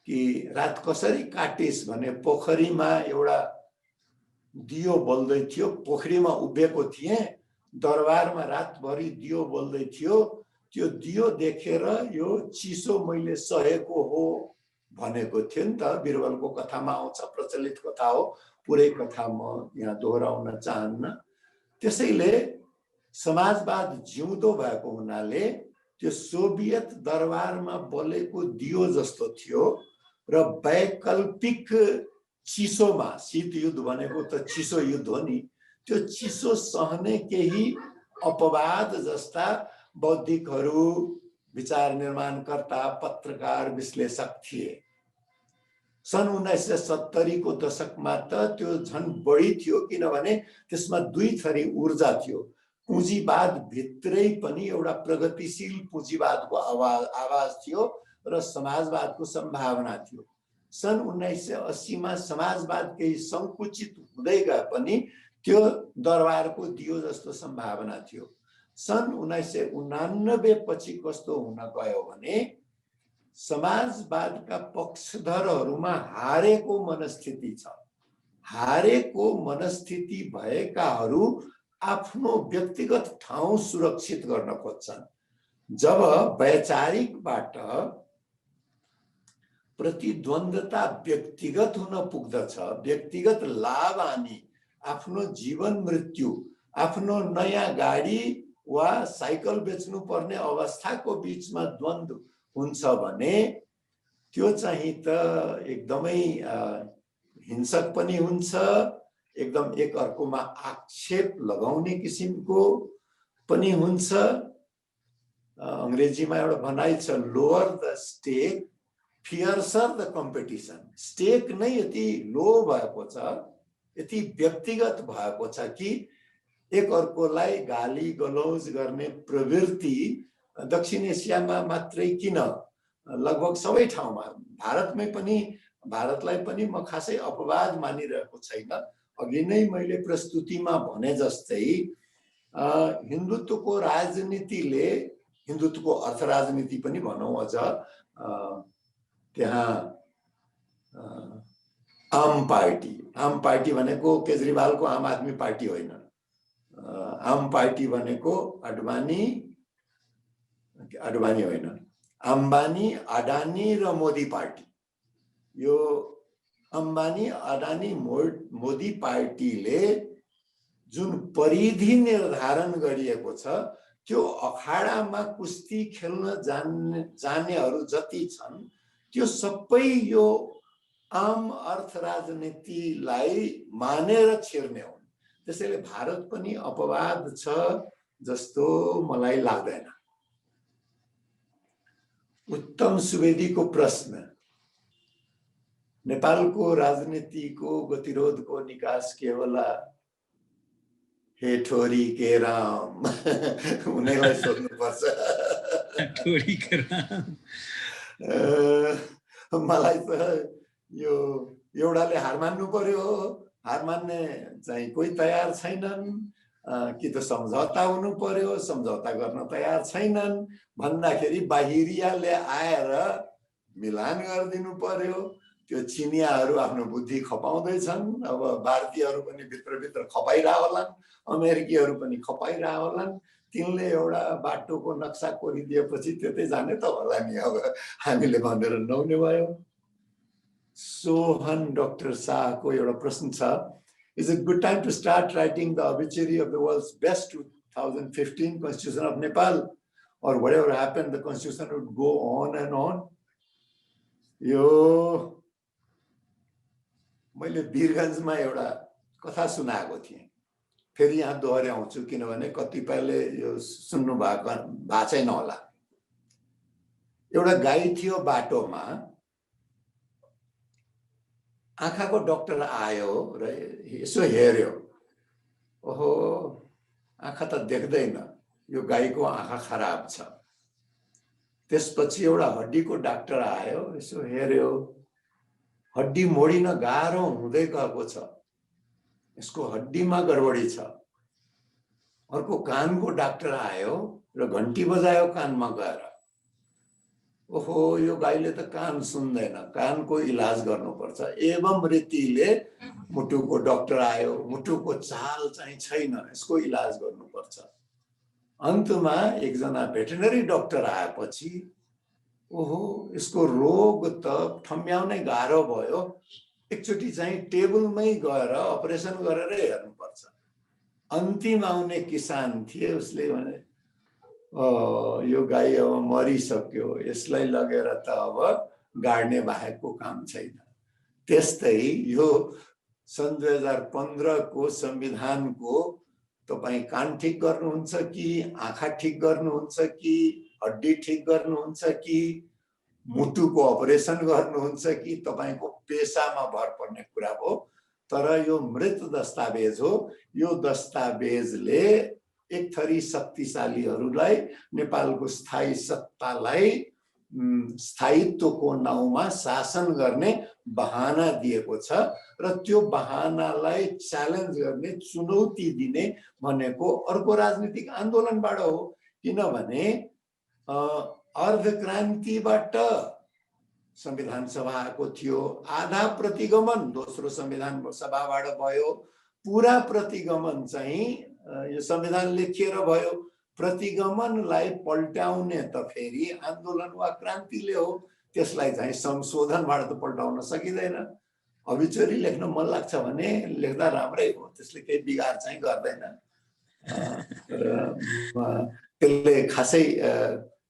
कि रात कसरी काटिस भने पोखरीमा एउटा दियो बल्दै थियो, पोखरीमा उभिएको थिए, दरबारमा रातभरि दियो बल्दै थियो, त्यो दियो देखेर यो चिसो मैले सहेको हो भनेको थियो नि त। बिरबलको कथामा आउँछ, प्रचलित कथा हो, पुरै कथा म यहाँ दोहोऱ्याउन चाहन्न। त्यसैले समाजवाद जिउँदो भएको हुनाले त्यो सोभियत दरबारमा बलेको दियो जस्तो थियो र वैकल्पिक चिसोमा, शीत युद्ध भनेको त चिसो युद्ध हो नि, त्यो चिसो सहने केही अपवाद जस्ता बौद्धिकहरू, विचार निर्माणकर्ता, पत्रकार, विश्लेषक थिए। सन् 1970 को दशकमा त त्यो झन् बढी थियो, किनभने त्यसमा दुई थरी ऊर्जा थियो। पुँजीवाद भित्रै पनि एउटा प्रगतिशील पुँजीवादको आवाज थियो र समाजवादको सम्भावना थियो। सन् 1980 मा समाजवाद केही संकुचित हुँदै गए पनि त्यो दरबारको दियो जस्तो सम्भावना थियो। सन् 1989 पछि कस्तो हुन गयो भने समाजवादका पक्षधरहरूमा हारेको मनस्थिति छ। हारेको मनस्थिति भएकाहरू आफ्नो व्यक्तिगत ठाउँ सुरक्षित गर्न खोज्छन्। जब वैचारिकबाट प्रतिद्वन्द्वता व्यक्तिगत हुन पुग्दछ, व्यक्तिगत लाभ हानि, आफ्नो जीवन मृत्यु, आफ्नो नयाँ गाडी वा साइकल बेच्नु पर्ने अवस्थाको बीचमा द्वन्द्व हुन्छ भने त्यो चाहिँ त एकदमै हिंसक पनि हुन्छ, एकदम एक अर्कोमा आक्षेप लगाउने किसिमको पनि हुन्छ। अंग्रेजीमा एउटा भनाइ छ, lower the stake fiercer the competition. Stake नै यति लो भएको छ, यति व्यक्तिगत भएको छ कि एक अर्कोलाई गाली गलौज गर्ने प्रवृत्ति दक्षिण एसियामा मात्रै किन, लगभग सबै ठाउँमा, भारतमै पनि, भारतलाई पनि म खासै अपवाद मानिरहेको छैन। अघि नै मैले प्रस्तुतिमा भने जस्तै हिन्दुत्वको राजनीतिले, हिन्दुत्वको अर्थ राजनीति पनि भनौँ अझ, त्यहाँ आम पार्टी भनेको केजरीवालको आम आदमी पार्टी होइन। आम पार्टी भनेको अडवाणी होइन, अम्बानी, अडानी र मोदी पार्टी। यो अम्बानी, अडानी, मोदी पार्टीले जुन परिधि निर्धारण गरिएको छ त्यो अखाडामा कुस्ती खेल्न जानेहरू जति छन् त्यो सबै यो आम अर्थ राजनीतिलाई मानेर छिर्ने हुन्। त्यसैले भारत पनि अपवाद छ जस्तो मलाई लाग्दैन। उत्तम सुवेदीको प्रश्न, नेपालको राजनीतिको गतिरोधको निकास के होला? हे ठोरी के राम, उनीलाई सोध्नुपर्छ। ठोरी के राम। मलाई त यो एउटाले हार मान्नु पर्यो, हार मान्ने चाहिँ कोही तयार छैनन्, कि त सम्झौता हुनु पर्यो, सम्झौता गर्न तयार छैनन् भन्दाखेरि बाहिरियाले आएर मिलान गरिदिनु पर्यो। त्यो चिनियाहरू आफ्नो बुद्धि खपाउँदैछन्, अब भारतीयहरू पनि भित्रभित्र खपाइरह होलान्, अमेरिकीहरू पनि खपाइरह होलान्। तिनले एउटा बाटोको नक्सा कोरिदिएपछि त्यतै जाने त होला नि, अब हामीले भनेर नहुने भयो। सोहन डाक्टर शाहको एउटा प्रश्न छ, Is it good time to start writing the obituary of the world's best 2015 Constitution of Nepal? Or whatever happened, the Constitution would go on and on? यो मैले वीरगन्जमा एउटा कथा सुनाएको थिएँ, फेरि यहाँ दोहोऱ्याउँछु किनभने कतिपयले यो सुन्नु भएको छैन होला। एउटा गाई थियो बाटोमा, आँखाको डाक्टर आयो र यसो हेर्यो, ओहो आँखा त देख्दैन, यो गाईको आँखा खराब छ। त्यसपछि एउटा हड्डीको डाक्टर आयो, यसो हेर्यो, हड्डी मोडिन गाह्रो हुँदै गएको छ, यसको हड्डीमा गडबडी छ। अर्को कानको डाक्टर आयो र घन्टी बजायो कानमा गएर, ओहो यो गाईले त कान सुन्दैन, कानको इलाज गर्नुपर्छ। एवं रीतिले मुटुको डाक्टर आयो, मुटुको चाल चाहिँ छैन, यसको इलाज गर्नुपर्छ। अन्तमा एकजना भेटरिनरी डाक्टर आएपछि ओहो यसको रोग त ठम्ब्याउनै गाह्रो भयो, एकचोटि चाहिँ टेबलमै गएर अपरेसन गरेर हेर्नुपर्छ। अन्तिम आउने किसान थिए, उसले भने यो गाई अब मरिसक्यो, यसलाई लगेर त अब गाड्ने बाहेकको काम छैन। त्यस्तै यो सन् 2015 को संविधानको तपाईं कान ठीक गर्नुहुन्छ कि, आँखा ठीक गर्नुहुन्छ कि, हड्डी ठीक गर्नुहुन्छ कि, मुटुको अपरेसन गर्नुहुन्छ कि, तपाईंको पेशामा भर पर्ने कुरा हो। तर यो मृत दस्तावेज हो, यो दस्तावेजले एक थरी शक्तिशालीहरूलाई, नेपालको स्थायी सत्तालाई स्थायित्वको नाउँमा शासन गर्ने बहाना दिएको छ र त्यो बहानालाई च्यालेन्ज गर्ने, चुनौती दिने भनेको अर्को राजनीतिक आन्दोलनबाट हो। किनभने अर्धक्रान्तिबाट संविधान सभा आएको थियो, आधा प्रतिगमन दोस्रो संविधान सभाबाट भयो, पूरा प्रतिगमन चाहिँ यो संविधान लेखिएर भयो। प्रतिगमनलाई पल्टाउने त फेरि आन्दोलन वा क्रान्तिले हो, त्यसलाई चाहिँ संशोधनबाट त पल्टाउन सकिँदैन। अबिचुरी लेख्न मन लाग्छ भने लेख्दा राम्रै हो, त्यसले केही बिगार चाहिँ गर्दैन। त्यसले खासै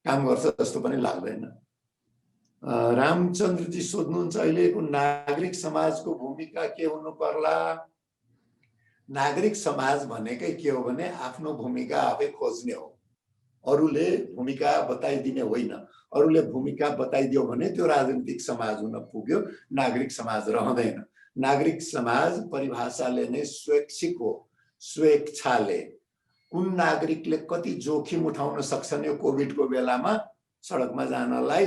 काम गर्छ जस्तो पनि लाग्दैन। रामचन्द्रजी सोध्नुहुन्छ, अहिलेको नागरिक समाजको भूमिका के हुनु पर्ला? नागरिक समाज भनेकै के हो भने आफ्नो भूमिका आफै खोज्ने हो, अरूले भूमिका बताइदिने होइन। अरूले भूमिका बताइदियो भने त्यो राजनीतिक समाज हुन पुग्यो, नागरिक समाज रहँदैन। नागरिक समाज परिभाषाले नै स्वैच्छिक हो, स्वेच्छाले। कुन नागरिकले कति जोखिम उठाउन सक्छन् यो कोभिडको बेलामा सडकमा जानलाई,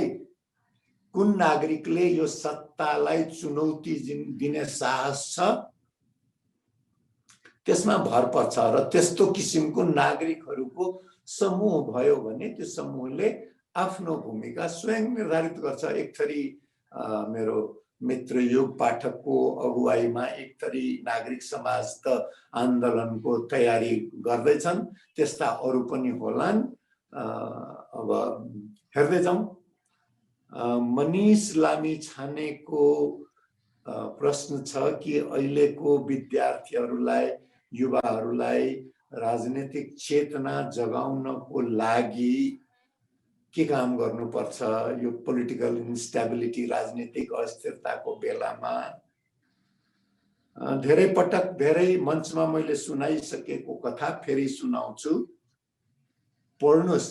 कुन नागरिकले यो सत्तालाई चुनौती दिने साहस छ, त्यसमा भर पर्छ। र त्यस्तो किसिमको नागरिकहरूको समूह भयो भने त्यो समूहले आफ्नो भूमिका स्वयं निर्धारित गर्छ। एक थरी मेरो मित्र युग पाठकको अगुवाईमा एक थरी नागरिक समाज त आन्दोलनको तयारी गर्दैछन्, त्यस्ता अरू पनि होलान्। अब हेर्दै जाउँ। मनिष लामी छानेको प्रश्न छ कि अहिलेको विद्यार्थीहरूलाई, युवाहरूलाई राजनीतिक चेतना जगाउनको लागि के काम गर्नुपर्छ यो पोलिटिकल इन्स्टेबिलिटी, राजनीतिक अस्थिरताको बेलामा? धेरै पटक धेरै मञ्चमा मैले सुनाइसकेको कथा फेरि सुनाउँछु। पढ्नुस्,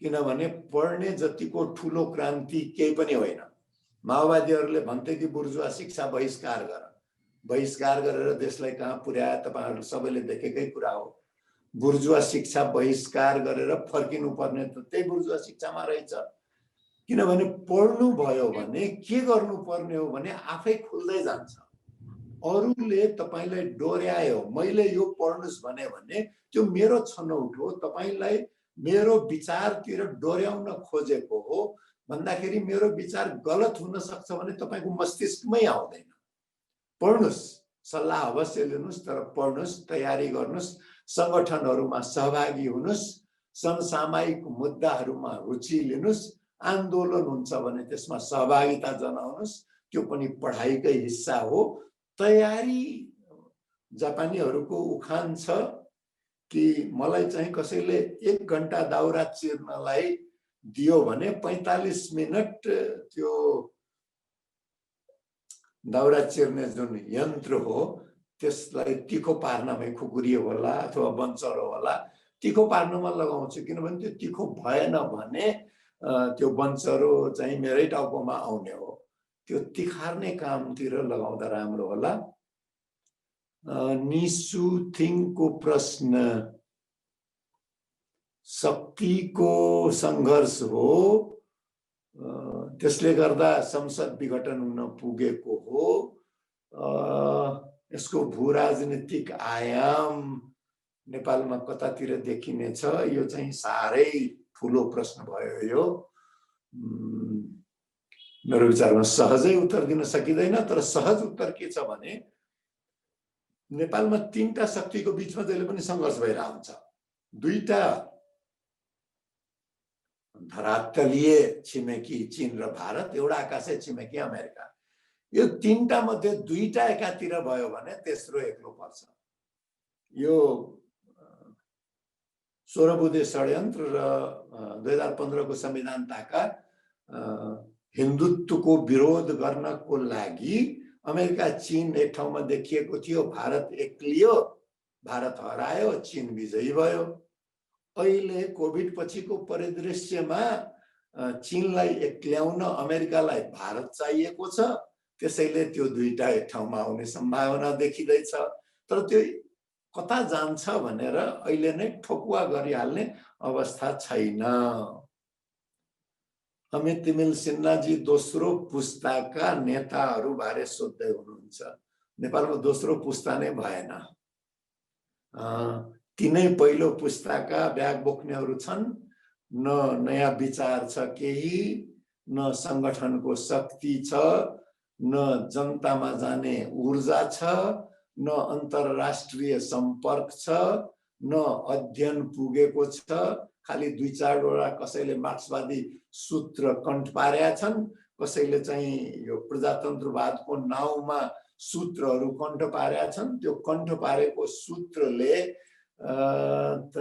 किनभने पढ्ने जतिको ठुलो क्रान्ति केही पनि होइन। माओवादीहरूले भन्थे कि बुर्जुवा शिक्षा बहिष्कार गर, बहिष्कार गरेर देशलाई कहाँ पुर्याए तपाईहरु सबैले देखेकै कुरा हो। बुर्जुवा शिक्षा बहिष्कार गरेर फर्किनु पर्ने त त्यही बुर्जुवा शिक्षामा रहेछ। किनभने पढ्नु भयो भने के गर्नुपर्ने हो भने आफै खुल्दै जान्छ। अरूले तपाईलाई डोर्यायो, मैले यो पढ्नुस् भने त्यो मेरो छनौट हो, तपाईलाई मेरो विचारतिर डोर्याउन खोजेको हो भन्दाखेरि मेरो विचार गलत हुन सक्छ भने तपाईको मस्तिष्कमै आउँदैन। पढ्नुस्, सल्लाह अवश्य लिनुस्, तर पढ्नुस्, तयारी गर्नुस्, संगठनहरुमा सहभागी हुनुस्, समसामयिक मुद्दाहरुमा रुचि लिनुस्, आन्दोलन हुन्छ भने त्यसमा सहभागिता जनाउनुस्, त्यो पनि पढाइकै हिस्सा हो। तयारी जापानीहरुको उखान छ कि मलाई चाहिँ कसैले 1 घण्टा दाउरा चिर्नलाई दियो भने 45 मिनेट त्यो दाउरा चिर्ने जुन यन्त्र हो त्यसलाई तिखो पार्नमै खुकुरियो होला अथवा बन्चरो होला, तिखो पार्नमा लगाउँछु किनभने त्यो तिखो भएन भने त्यो बन्चरो चाहिँ मेरै टाउकोमा आउने हो। त्यो तिखार्ने कामतिर लगाउँदा राम्रो होला। निसु थिङको प्रश्न शक्तिको संघर्ष हो, त्यसले गर्दा संसद विघटन हुन पुगेको हो। यसको भूराजनीतिक आयाम नेपालमा कतातिर देखिनेछ, यो चाहिँ साह्रै ठुलो प्रश्न भयो। यो मेरो विचारमा सहजै उत्तर दिन सकिँदैन, तर सहज उत्तर के छ भने नेपालमा 3टा शक्तिको बीचमा जहिले पनि संघर्ष भइरहन्छ। 2टा धरातलीय छिमेकी चीन र भारत, एउटा आकाशे छिमेकी अमेरिका। यो 3टा मध्ये 2टा एकातिर भयो भने तेस्रो एक्लो पर्छ। यो 16 बुँदे षड्यन्त्र र 2015 को संविधान ताका हिन्दुत्वको विरोध गर्नको लागि अमेरिका चीन एक ठाउँमा देखिएको थियो। भारत एक्लियो, भारत हरायो, चीन विजयी भयो। अहिले कोभिड पछिको परिदृश्यमा चीनलाई एक्ल्याउन अमेरिकालाई भारत चाहिएको छ, त्यसैले त्यो 2टा एक ठाउँमा आउने सम्भावना देखिँदैछ। तर त्यो कता जान्छ भनेर अहिले नै ठोकुवा गरिहाल्ने अवस्था छैन। अमित तिमिल सिन्हाजी दोस्रो पुस्ताका नेताहरू बारे सोध्दै हुनुहुन्छ। नेपालमा दोस्रो पुस्ता नै भएन। तिनै पहिलो पुस्ताका ब्याग बोक्नेहरू छन्। न नयाँ विचार छ केही, न संगठनको शक्ति छ, न जनतामा जाने ऊर्जा छ, न अन्तर्राष्ट्रिय सम्पर्क छ, न अध्ययन पुगेको छ। खाली 2-4 वटा कसैले मार्क्सवादी सूत्र कण्ठ पारेका छन्, कसैले चाहिँ यो प्रजातन्त्रवादको नाउँमा सूत्रहरू कण्ठ पारेका छन्। त्यो कण्ठ पारेको सूत्रले त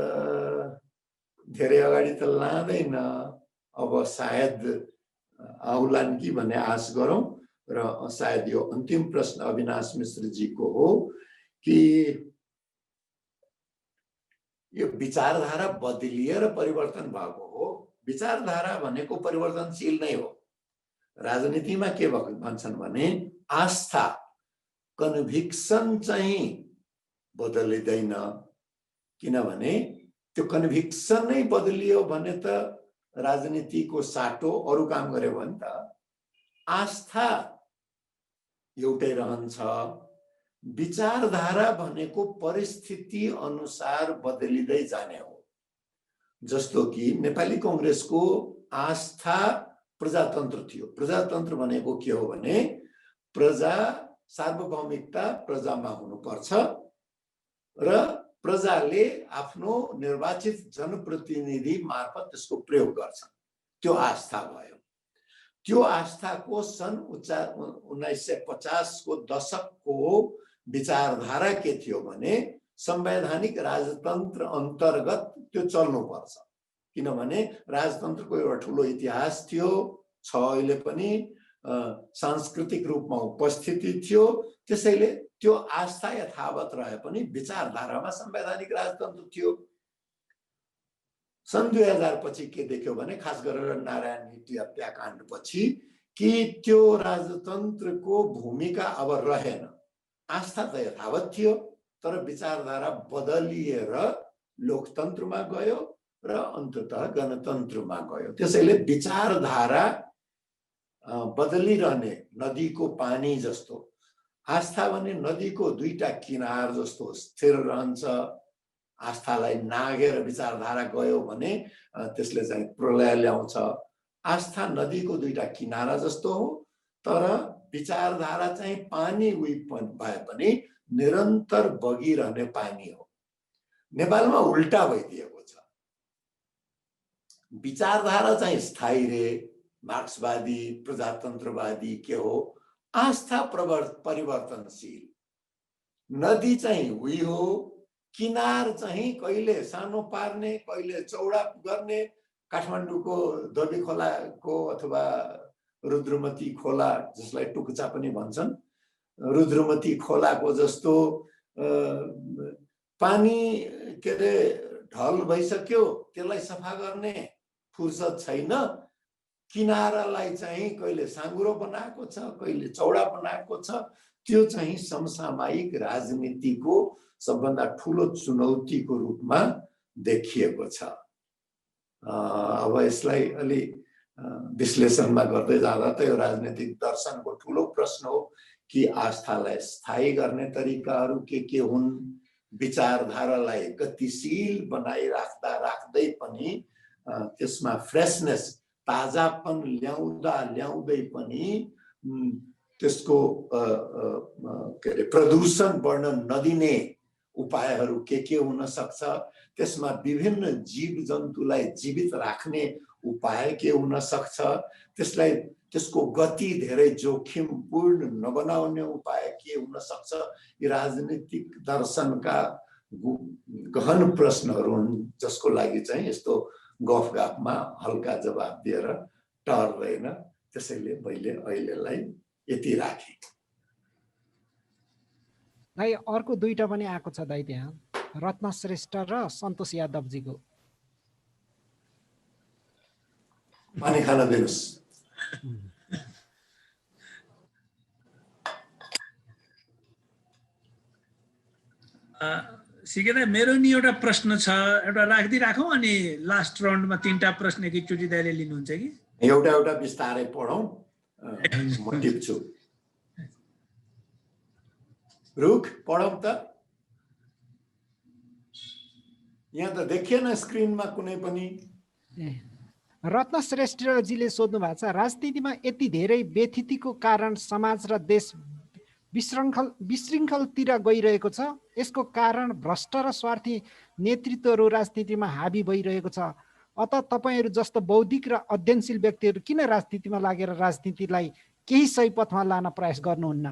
धेरै अगाडि त लाँदैन। अब सायद आउलान् कि भन्ने आश गरौँ। र सायद यो अन्तिम प्रश्न अविनाश मिश्रजीको हो कि यो विचारधारा बदलिएर परिवर्तन भएको हो। विचारधारा भनेको परिवर्तनशील नै हो। राजनीतिमा के भन्छन् भने आस्था, कन्भिक्सन चाहिँ बदलिँदैन, किनभने त्यो कन्भिक्सन नै बदलियो भने त राजनीतिको साटो अरु काम गर्यो भने त आस्था एउटै रहन्छ। विचारधारा भनेको परिस्थिति अनुसार बदलिँदै जाने हो। जस्तो कि नेपाली कांग्रेसको आस्था प्रजातन्त्र थियो। प्रजातन्त्र भनेको के हो भने प्रजा, सार्वभौमिकता प्रजामा हुनुपर्छ र प्रजाले आफ्नो निर्वाचित जनप्रतिनिधि मार्फत त्यसको प्रयोग गर्छ। त्यो आस्था भयो। त्यो आस्थाको सन् 1950 को दशकको विचारधारा के थियो भने संवैधानिक राजतन्त्र अन्तर्गत त्यो चल्नुपर्छ, किनभने राजतन्त्रको एउटा ठुलो इतिहास थियो, छ अहिले पनि, सांस्कृतिक रूपमा उपस्थिति थियो। त्यसैले त्यो आस्था यथावत रहे पनि विचारधारामा संवैधानिक राजतन्त्र थियो। सन् 2000 पछि के देख्यो भने खास गरेर नारायण हिटी हत्याकाण्ड पछि कि त्यो राजतन्त्रको भूमिका अब रहेन। आस्था त यथावत थियो, तर विचारधारा बदलिएर लोकतन्त्रमा गयो र अन्ततः गणतन्त्रमा गयो। त्यसैले विचारधारा बदलिरहने नदीको पानी जस्तो, आस्था भने नदीको दुईटा किनार जस्तो स्थिर रहन्छ। आस्थालाई नागेर विचारधारा गयो भने त्यसले चाहिँ प्रलय ल्याउँछ। आस्था नदीको दुईटा किनारा जस्तो हो, तर विचारधारा चाहिँ पानी भए पनि निरन्तर बगिरहने पानी हो। नेपालमा उल्टा भइदिएको छ। विचारधारा चाहिँ स्थायी रे, मार्क्सवादी प्रजातन्त्रवादी के हो, आस्था परिवर्तनशील। नदी चाहिँ उही हो, किनार चाहिँ कहिले सानो पार्ने कहिले चौडा गर्ने। काठमाडौँको दबी खोलाको अथवा रुद्रमती खोला जसलाई टुक्चा पनि भन्छन्, रुद्रमती खोलाको जस्तो पानी के अरे ढल भइसक्यो, त्यसलाई सफा गर्ने फुर्सद छैन। किनारालाई चाहिँ कहिले साँघुरो बनाएको छ, कहिले चौडा बनाएको छ। त्यो चाहिँ समसामयिक राजनीतिको सबभन्दा ठुलो चुनौतीको रूपमा देखिएको छ। अब यसलाई अलि विश्लेषणमा गर्दै जाँदा त यो राजनीतिक दर्शनको ठुलो प्रश्न हो कि आस्थालाई स्थायी गर्ने तरिकाहरू के हुन्, विचारधारालाई गतिशील बनाइराख्दा राख्दै पनि त्यसमा फ्रेशनेस ताजापन ल्याउँदै पनि त्यसको के अरे प्रदूषण बढ्न नदिने उपायहरू के हुन सक्छ, त्यसमा विभिन्न जीव जन्तुलाई जीवित राख्ने उपाय के हुन सक्छ, त्यसको गति धेरै जोखिमपूर्ण नबनाउने उपाय के हुन सक्छ। यी राजनीतिक दर्शनका गहन प्रश्नहरू हुन् जसको लागि चाहिँ यस्तो गफगाफमा हल्का जवाब दिएर टर्दैन। त्यसैले मैले अहिलेलाई यति राखेँ। दाइ अर्को दुईटा पनि आएको छ दाइ, त्यहाँ रत्न श्रेष्ठ र सन्तोष यादवजीको। पानी खान दिनुस्। सिकेदा मेरो नि एउटा प्रश्न छ, एउटा राखौँ अनि लास्ट राउन्डमा 3टा प्रश्न एकैचोटि दाइले लिनुहुन्छ कि? एउटा बिस्तारै पढौँ, म टिप्छु। रुख पढौँ त। यहाँ त देखिएन स्क्रिनमा कुनै पनि। रत्न श्रेष्ठजीले सोध्नु भएको छ, राजनीतिमा यति धेरै व्यथितिको कारण समाज र देश विशृङ्खलतिर गइरहेको छ। यसको कारण भ्रष्ट र स्वार्थी नेतृत्वहरू राजनीतिमा हाबी भइरहेको छ। अत तपाईहरू जस्तो बौद्धिक र अध्ययनशील व्यक्तिहरू किन राजनीतिमा लागेर राजनीतिलाई केही सही पथमा लान प्रयास गर्नुहुन्न?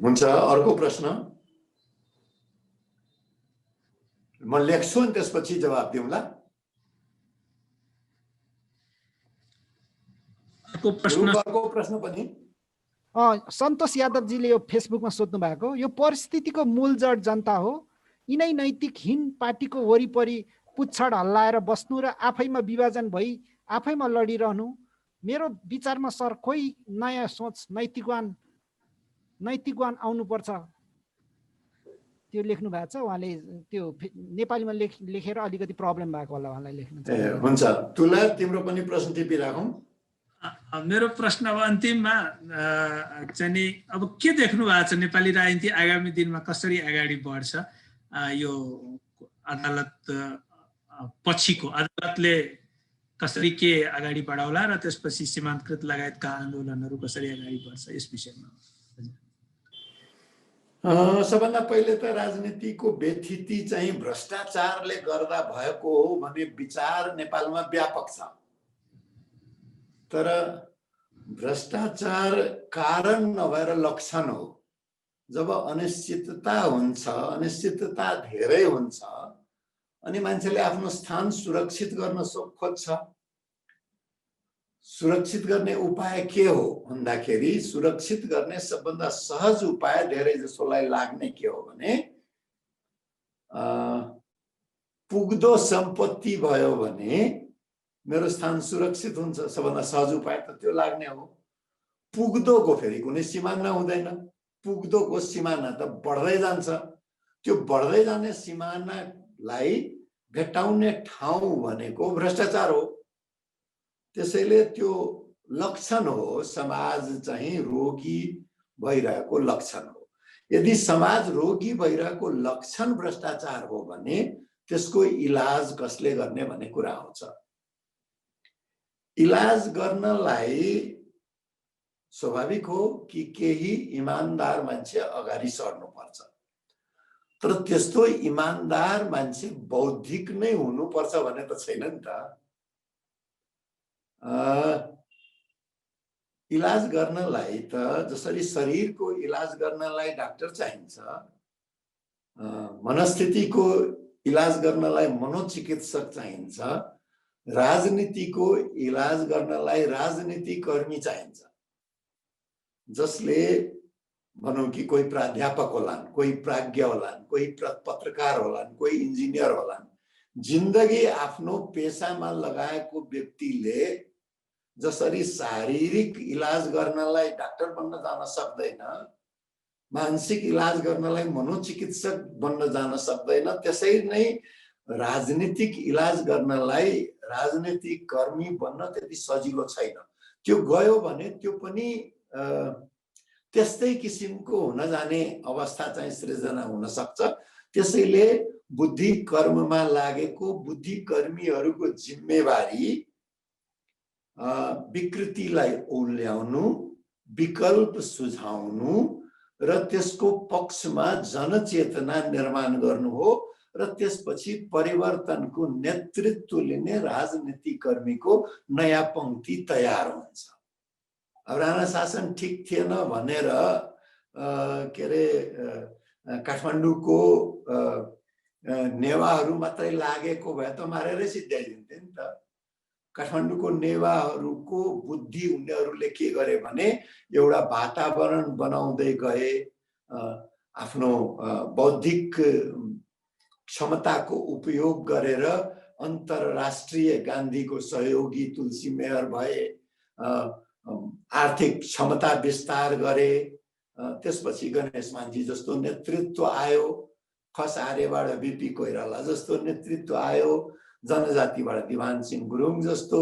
हुन्छ, अर्को प्रश्न म लेख्छु अनि त्यसपछि जवाब दिउँला। अर्को प्रश्न पनि सन्तोष यादवजीले यो फेसबुकमा सोध्नु भएको, यो परिस्थितिको मूल जड जनता हो। यिनै नैतिकहीन पार्टीको वरिपरि पुच्छड हल्लाएर बस्नु र आफैमा विभाजन भई आफैमा लडिरहनु। मेरो विचारमा सर कोही नयाँ सोच नैतिकवान आउनुपर्छ। त्यो लेख्नु भएको छ उहाँले। त्यो नेपालीमा लेखेर अलिकति प्रब्लम भएको होला उहाँलाई लेख्नु। हुन्छ, तुला तिम्रो पनि प्रश्न टिपिराखौँ। मेरो प्रश्न अब अन्तिममा चाहिँ नि अब के देख्नु भएको छ नेपाली राजनीति आगामी दिनमा कसरी अगाडि बढ्छ? यो अदालत पछिको अदालतले कसरी के अगाडि बढाउला र त्यसपछि सीमान्तकृत लगायतका आन्दोलनहरू कसरी अगाडि बढ्छ यस विषयमा? सबभन्दा पहिले त राजनीतिको व्यथिति चाहिँ भ्रष्टाचारले गर्दा भएको हो भन्ने विचार नेपालमा व्यापक छ। तर भ्रष्टाचार कारण नभएर लक्षण हो। जब अनिश्चितता हुन्छ, अनिश्चितता धेरै हुन्छ अनि मान्छेले आफ्नो स्थान सुरक्षित गर्न खोज्छ। सुरक्षित गर्ने उपाय के हो भन्दाखेरि सुरक्षित गर्ने सबभन्दा सहज उपाय धेरै जसोलाई लाग्ने के हो भने पुग्दो सम्पत्ति भयो भने मेरो स्थान सुरक्षित हुन्छ। सबभन्दा सहज उपाय त त्यो लाग्ने हो। पुग्दोको फेरि कुनै सिमाना हुँदैन। पुग्दोको सिमाना त बढ्दै जान्छ। त्यो बढ्दै जाने सिमानालाई भेट्टाउने ठाउँ भनेको भ्रष्टाचार हो। त्यसैले त्यो लक्षण हो, समाज चाहिँ रोगी भइरहेको लक्षण हो। यदि समाज रोगी भइरहेको लक्षण भ्रष्टाचार हो भने त्यसको इलाज कसले गर्ने भन्ने कुरा आउँछ। इलाज गर्नलाई स्वाभाविक हो कि केही इमानदार मान्छे अगाडि सर्नुपर्छ, तर त्यस्तो इमानदार मान्छे बौद्धिक नै हुनुपर्छ भन्ने त छैन नि त। इलाज गर्नलाई त जसरी शरीरको इलाज गर्नलाई डाक्टर चाहिन्छ, मनस्थितिको इलाज गर्नलाई मनोचिकित्सक चाहिन्छ, राजनीतिको इलाज गर्नलाई राजनीतिकर्मी चाहिन्छ, जसले भनौँ कि कोही प्राध्यापक होलान्, कोही प्राज्ञ होलान्, कोही पत्रकार होलान्, कोही इन्जिनियर होलान्। जिन्दगी आफ्नो पेसामा लगाएको व्यक्तिले जसरी शारीरिक इलाज गर्नलाई डाक्टर बन्न जान सक्दैन, मानसिक इलाज गर्नलाई मनोचिकित्सक बन्न जान सक्दैन, त्यसै नै राजनीतिक इलाज गर्नलाई राजनीतिक कर्मी बन्न त्यति सजिलो छैन। त्यो गयो भने त्यो पनि त्यस्तै किसिमको हुन जाने अवस्था चाहिँ सृजना हुन सक्छ। त्यसैले बुद्धि कर्ममा लागेको बुद्धि कर्मीहरूको जिम्मेवारी विकृतिलाई ओल्याउनु, विकल्प सुझाउनु र त्यसको पक्षमा जनचेतना निर्माण गर्नु हो र त्यसपछि परिवर्तनको नेतृत्व लिने राजनीति कर्मीको नयाँ पंक्ति तयार हुन्छ। अब राणा शासन ठिक थिएन भनेर के अरे काठमाडौँको नेवाहरू मात्रै लागेको भए त मारेरै सिद्ध्याइदिन्थे नि त। काठमाडौँको नेवाहरूको बुद्धि उनीहरूले के गरे भने एउटा वातावरण बनाउँदै गए, आफ्नो बौद्धिक क्षमताको उपयोग गरेर अन्तर्राष्ट्रिय गान्धीको सहयोगी तुलसी मेहर भए, आर्थिक क्षमता विस्तार गरे। त्यसपछि गणेश मान्जी जस्तो नेतृत्व आयो, खस आर्यबाट बिपी कोइराला जस्तो नेतृत्व आयो, जनजातिबाट दिवान सिंह गुरुङ जस्तो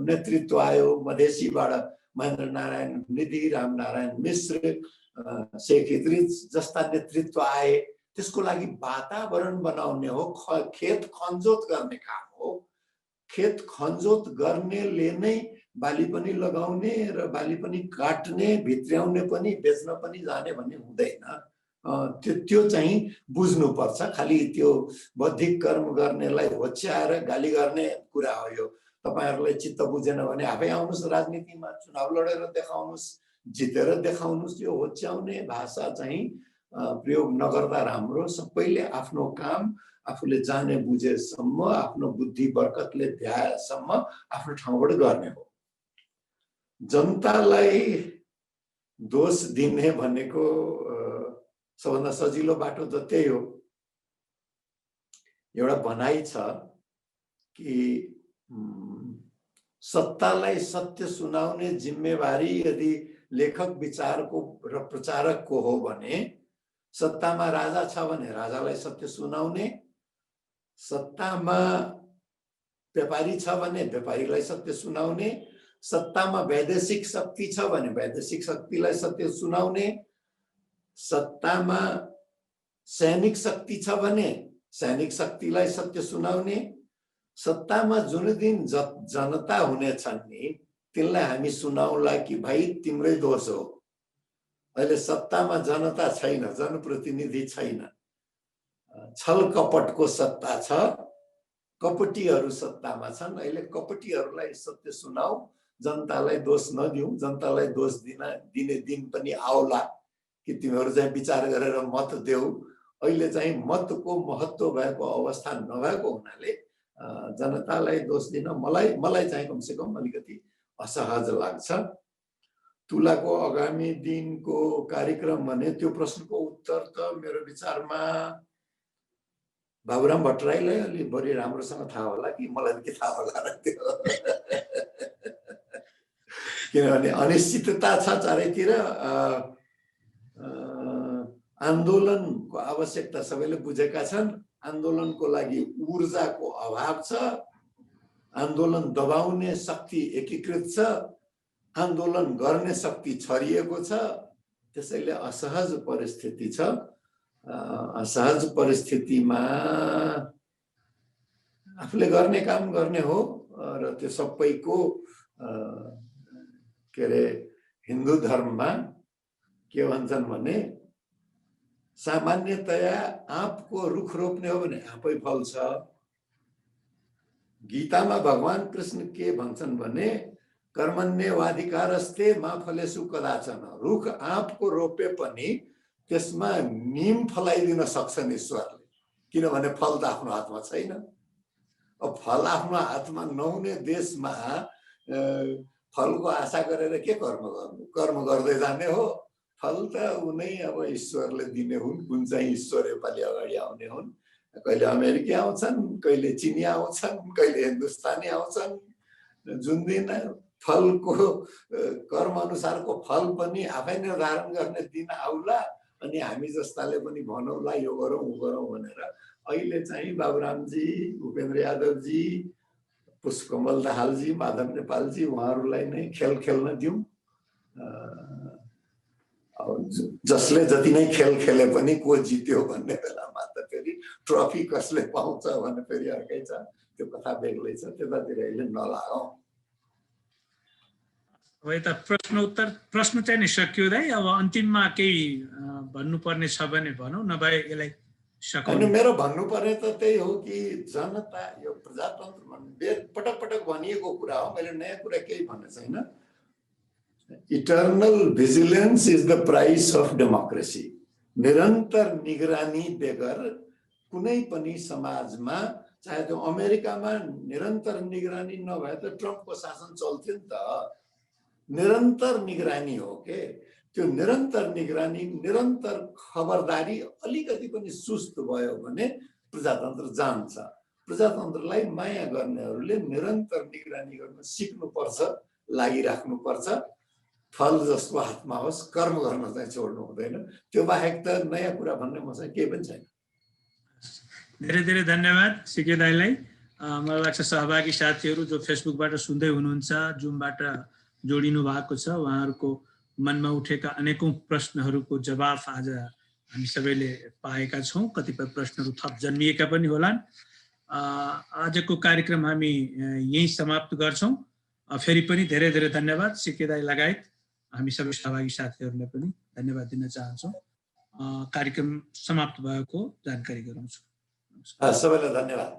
नेतृत्व आयो, मधेसीबाट महेन्द्र नारायण निधि, रामनारायण मिश्र, शेख इद्रिस जस्ता नेतृत्व आए। त्यसको लागि वातावरण बनाउने हो, खेत खनजोत गर्ने काम हो। खेत खनजोत गर्नेले नै बाली पनि लगाउने र बाली पनि काट्ने, भित्र्याउने पनि, बेच्न पनि जाने भन्ने हुँदैन। त्यो चाहिँ बुझ्नुपर्छ। खालि त्यो बौद्धिक कर्म गर्नेलाई होच्याएर गाली गर्ने कुरा हो यो। तपाईहरुलाई चित्त बुझेन भने आफै आउनुस् राजनीतिमा, चुनाव लडेर देखाउनुस्, जितेर देखाउनुस्। यो होच्याउने भाषा चाहिँ प्रयोग नगर्दा राम्रो। सबैले आफ्नो काम आफूले जाने बुझेसम्म, आफ्नो बुद्धि बरकतले भ्याएसम्म आफ्नो ठाउँबाट गर्ने हो। जनतालाई दोष दिने भनेको सबभन्दा सजिलो बाटो त त्यही हो। एउटा भनाइ छ कि सत्तालाई सत्य सुनाउने जिम्मेवारी यदि लेखक विचारको र प्रचारकको हो भने, सत्तामा राजा छ भने राजालाई सत्य सुनाउने, सत्तामा व्यापारी छ भने व्यापारीलाई सत्य सुनाउने, सत्तामा वैदेशिक शक्ति छ भने वैदेशिक शक्तिलाई सत्य सुनाउने, सत्तामा सैनिक शक्ति छ भने सैनिक शक्तिलाई सत्य सुनाउने, सत्तामा जुन दिन जनता हुनेछन् नि तिनलाई हामी सुनाउला कि भाइ तिम्रै दोष हो। अहिले सत्तामा जनता छैन, जनप्रतिनिधि छैन, छल कपटको सत्ता छ, कपटीहरू सत्तामा छन्। अहिले कपटीहरूलाई सत्य सुनाऊ, जनतालाई दोष नदिऊ। जनतालाई दोष दिने दिन पनि आउला कि तिमीहरू चाहिँ विचार गरेर मत देऊ। अहिले चाहिँ मतको महत्त्व भएको अवस्था नभएको हुनाले जनतालाई दोष दिन मलाई चाहिँ कमसेकम अलिकति असहज लाग्छ। तुलाको आगामी दिनको कार्यक्रम भने त्यो प्रश्नको उत्तर त मेरो विचारमा बाबुराम भट्टराईलाई अलि बढी राम्रोसँग थाहा होला कि मलाई के थाहा होला र त्यो। किनभने अनिश्चितता छ चारैतिर। आन्दोलनको आवश्यकता सबैले बुझेका छन्। आन्दोलनको लागि ऊर्जाको अभाव छ, आन्दोलन दबाउने शक्ति एकीकृत छ, आन्दोलन गर्ने शक्ति छरिएको छ। त्यसैले असहज परिस्थिति छ। असहज परिस्थितिमा आफूले गर्ने काम गर्ने हो र त्यो सबैको के अरे हिन्दू धर्ममा के भन्छन् भने सामान्यतया आँपको रुख रोप्ने हो भने आँपै फल्छ। गीतामा भगवान कृष्ण के भन्छन् भने कर्मण्येवाधिकारस्ते मा फलेषु कदाचन। रुख आँपको रोपे पनि त्यसमा निम फलाइदिन सक्छन् ईश्वरले, किनभने फल त आफ्नो हातमा छैन। अब फल आफ्नो हातमा नहुने देशमा फलको आशा गरेर के कर्म गर्नु? कर्म गर्दै जाने हो। फल त उनै अब ईश्वरले दिने हुन्। कुन चाहिँ ईश्वर योपालि अगाडि आउने हुन्? कहिले अमेरिकी आउँछन्, कहिले चिनी आउँछन्, कहिले हिन्दुस्तानी आउँछन्। जुन दिन फलको कर्म अनुसारको फल पनि आफै निर्धारण गर्ने दिन आउला अनि हामी जस्ताले पनि भनौला यो गरौँ उ गरौँ भनेर। अहिले चाहिँ बाबुरामजी, उपेन्द्र यादवजी, पुष्पकमल दाहालजी, माधव नेपालजी उहाँहरूलाई नै खेल खेल्न दिउँ। जसले जति नै खेल खेले पनि को जित्यो भन्ने बेलामा त फेरि ट्रफी कसले पाउँछ भने फेरि अर्कै छ। त्यो कथा बेग्लै छ, त्यतातिर अहिले नलागौँ। अब यता प्रश्न चाहिँ नि सक्यो दाइ। अब अन्तिममा केही भन्नुपर्ने छ भने भनौँ, नभए यसलाई अनि मेरो भन्नुपर्ने त त्यही हो कि जनता यो प्रजातन्त्र पटक पटक भनिएको कुरा हो, मैले नयाँ कुरा केही भन्ने छैन। Eternal vigilance is the price of democracy. निरन्तर निगरानी बेगर कुनै पनि समाजमा, चाहे त्यो अमेरिकामा निरन्तर निगरानी नभए त ट्रम्पको शासन चल्थ्यो नि त। निरन्तर निगरानी हो के। त्यो निरन्तर निगरानी, निरन्तर खबरदारी अलिकति पनि सुस्त भयो भने प्रजातन्त्र जान्छ। प्रजातन्त्रलाई माया गर्नेहरूले निरन्तर निगरानी गर्न सिक्नुपर्छ, लागिराख्नुपर्छ। फल जसको हातमा होस्, कर्म गर्न चाहिँ छोड्नु हुँदैन। त्यो बाहेक त नयाँ कुरा भन्ने मसँग केही पनि छैन। धेरै धेरै धन्यवाद सिके दाइलाई। मलाई लाग्छ सहभागी साथीहरू जो फेसबुकबाट सुन्दै हुनुहुन्छ, जुमबाट जोडिनु भएको छ, उहाँहरूको मनमा उठेका अनेकौं प्रश्नहरूको जवाफ आज हामी सबैले पाएका छौँ। कतिपय प्रश्नहरू थप जन्मिएका पनि होलान्। आजको कार्यक्रम हामी यही समाप्त गर्छौँ। फेरि पनि धेरै धेरै धन्यवाद सिके दाइ लगायत हामी सबै सहभागी साथीहरूलाई पनि धन्यवाद दिन चाहन्छौँ। कार्यक्रम समाप्त भएको जानकारी गराउँछु। सबैलाई धन्यवाद।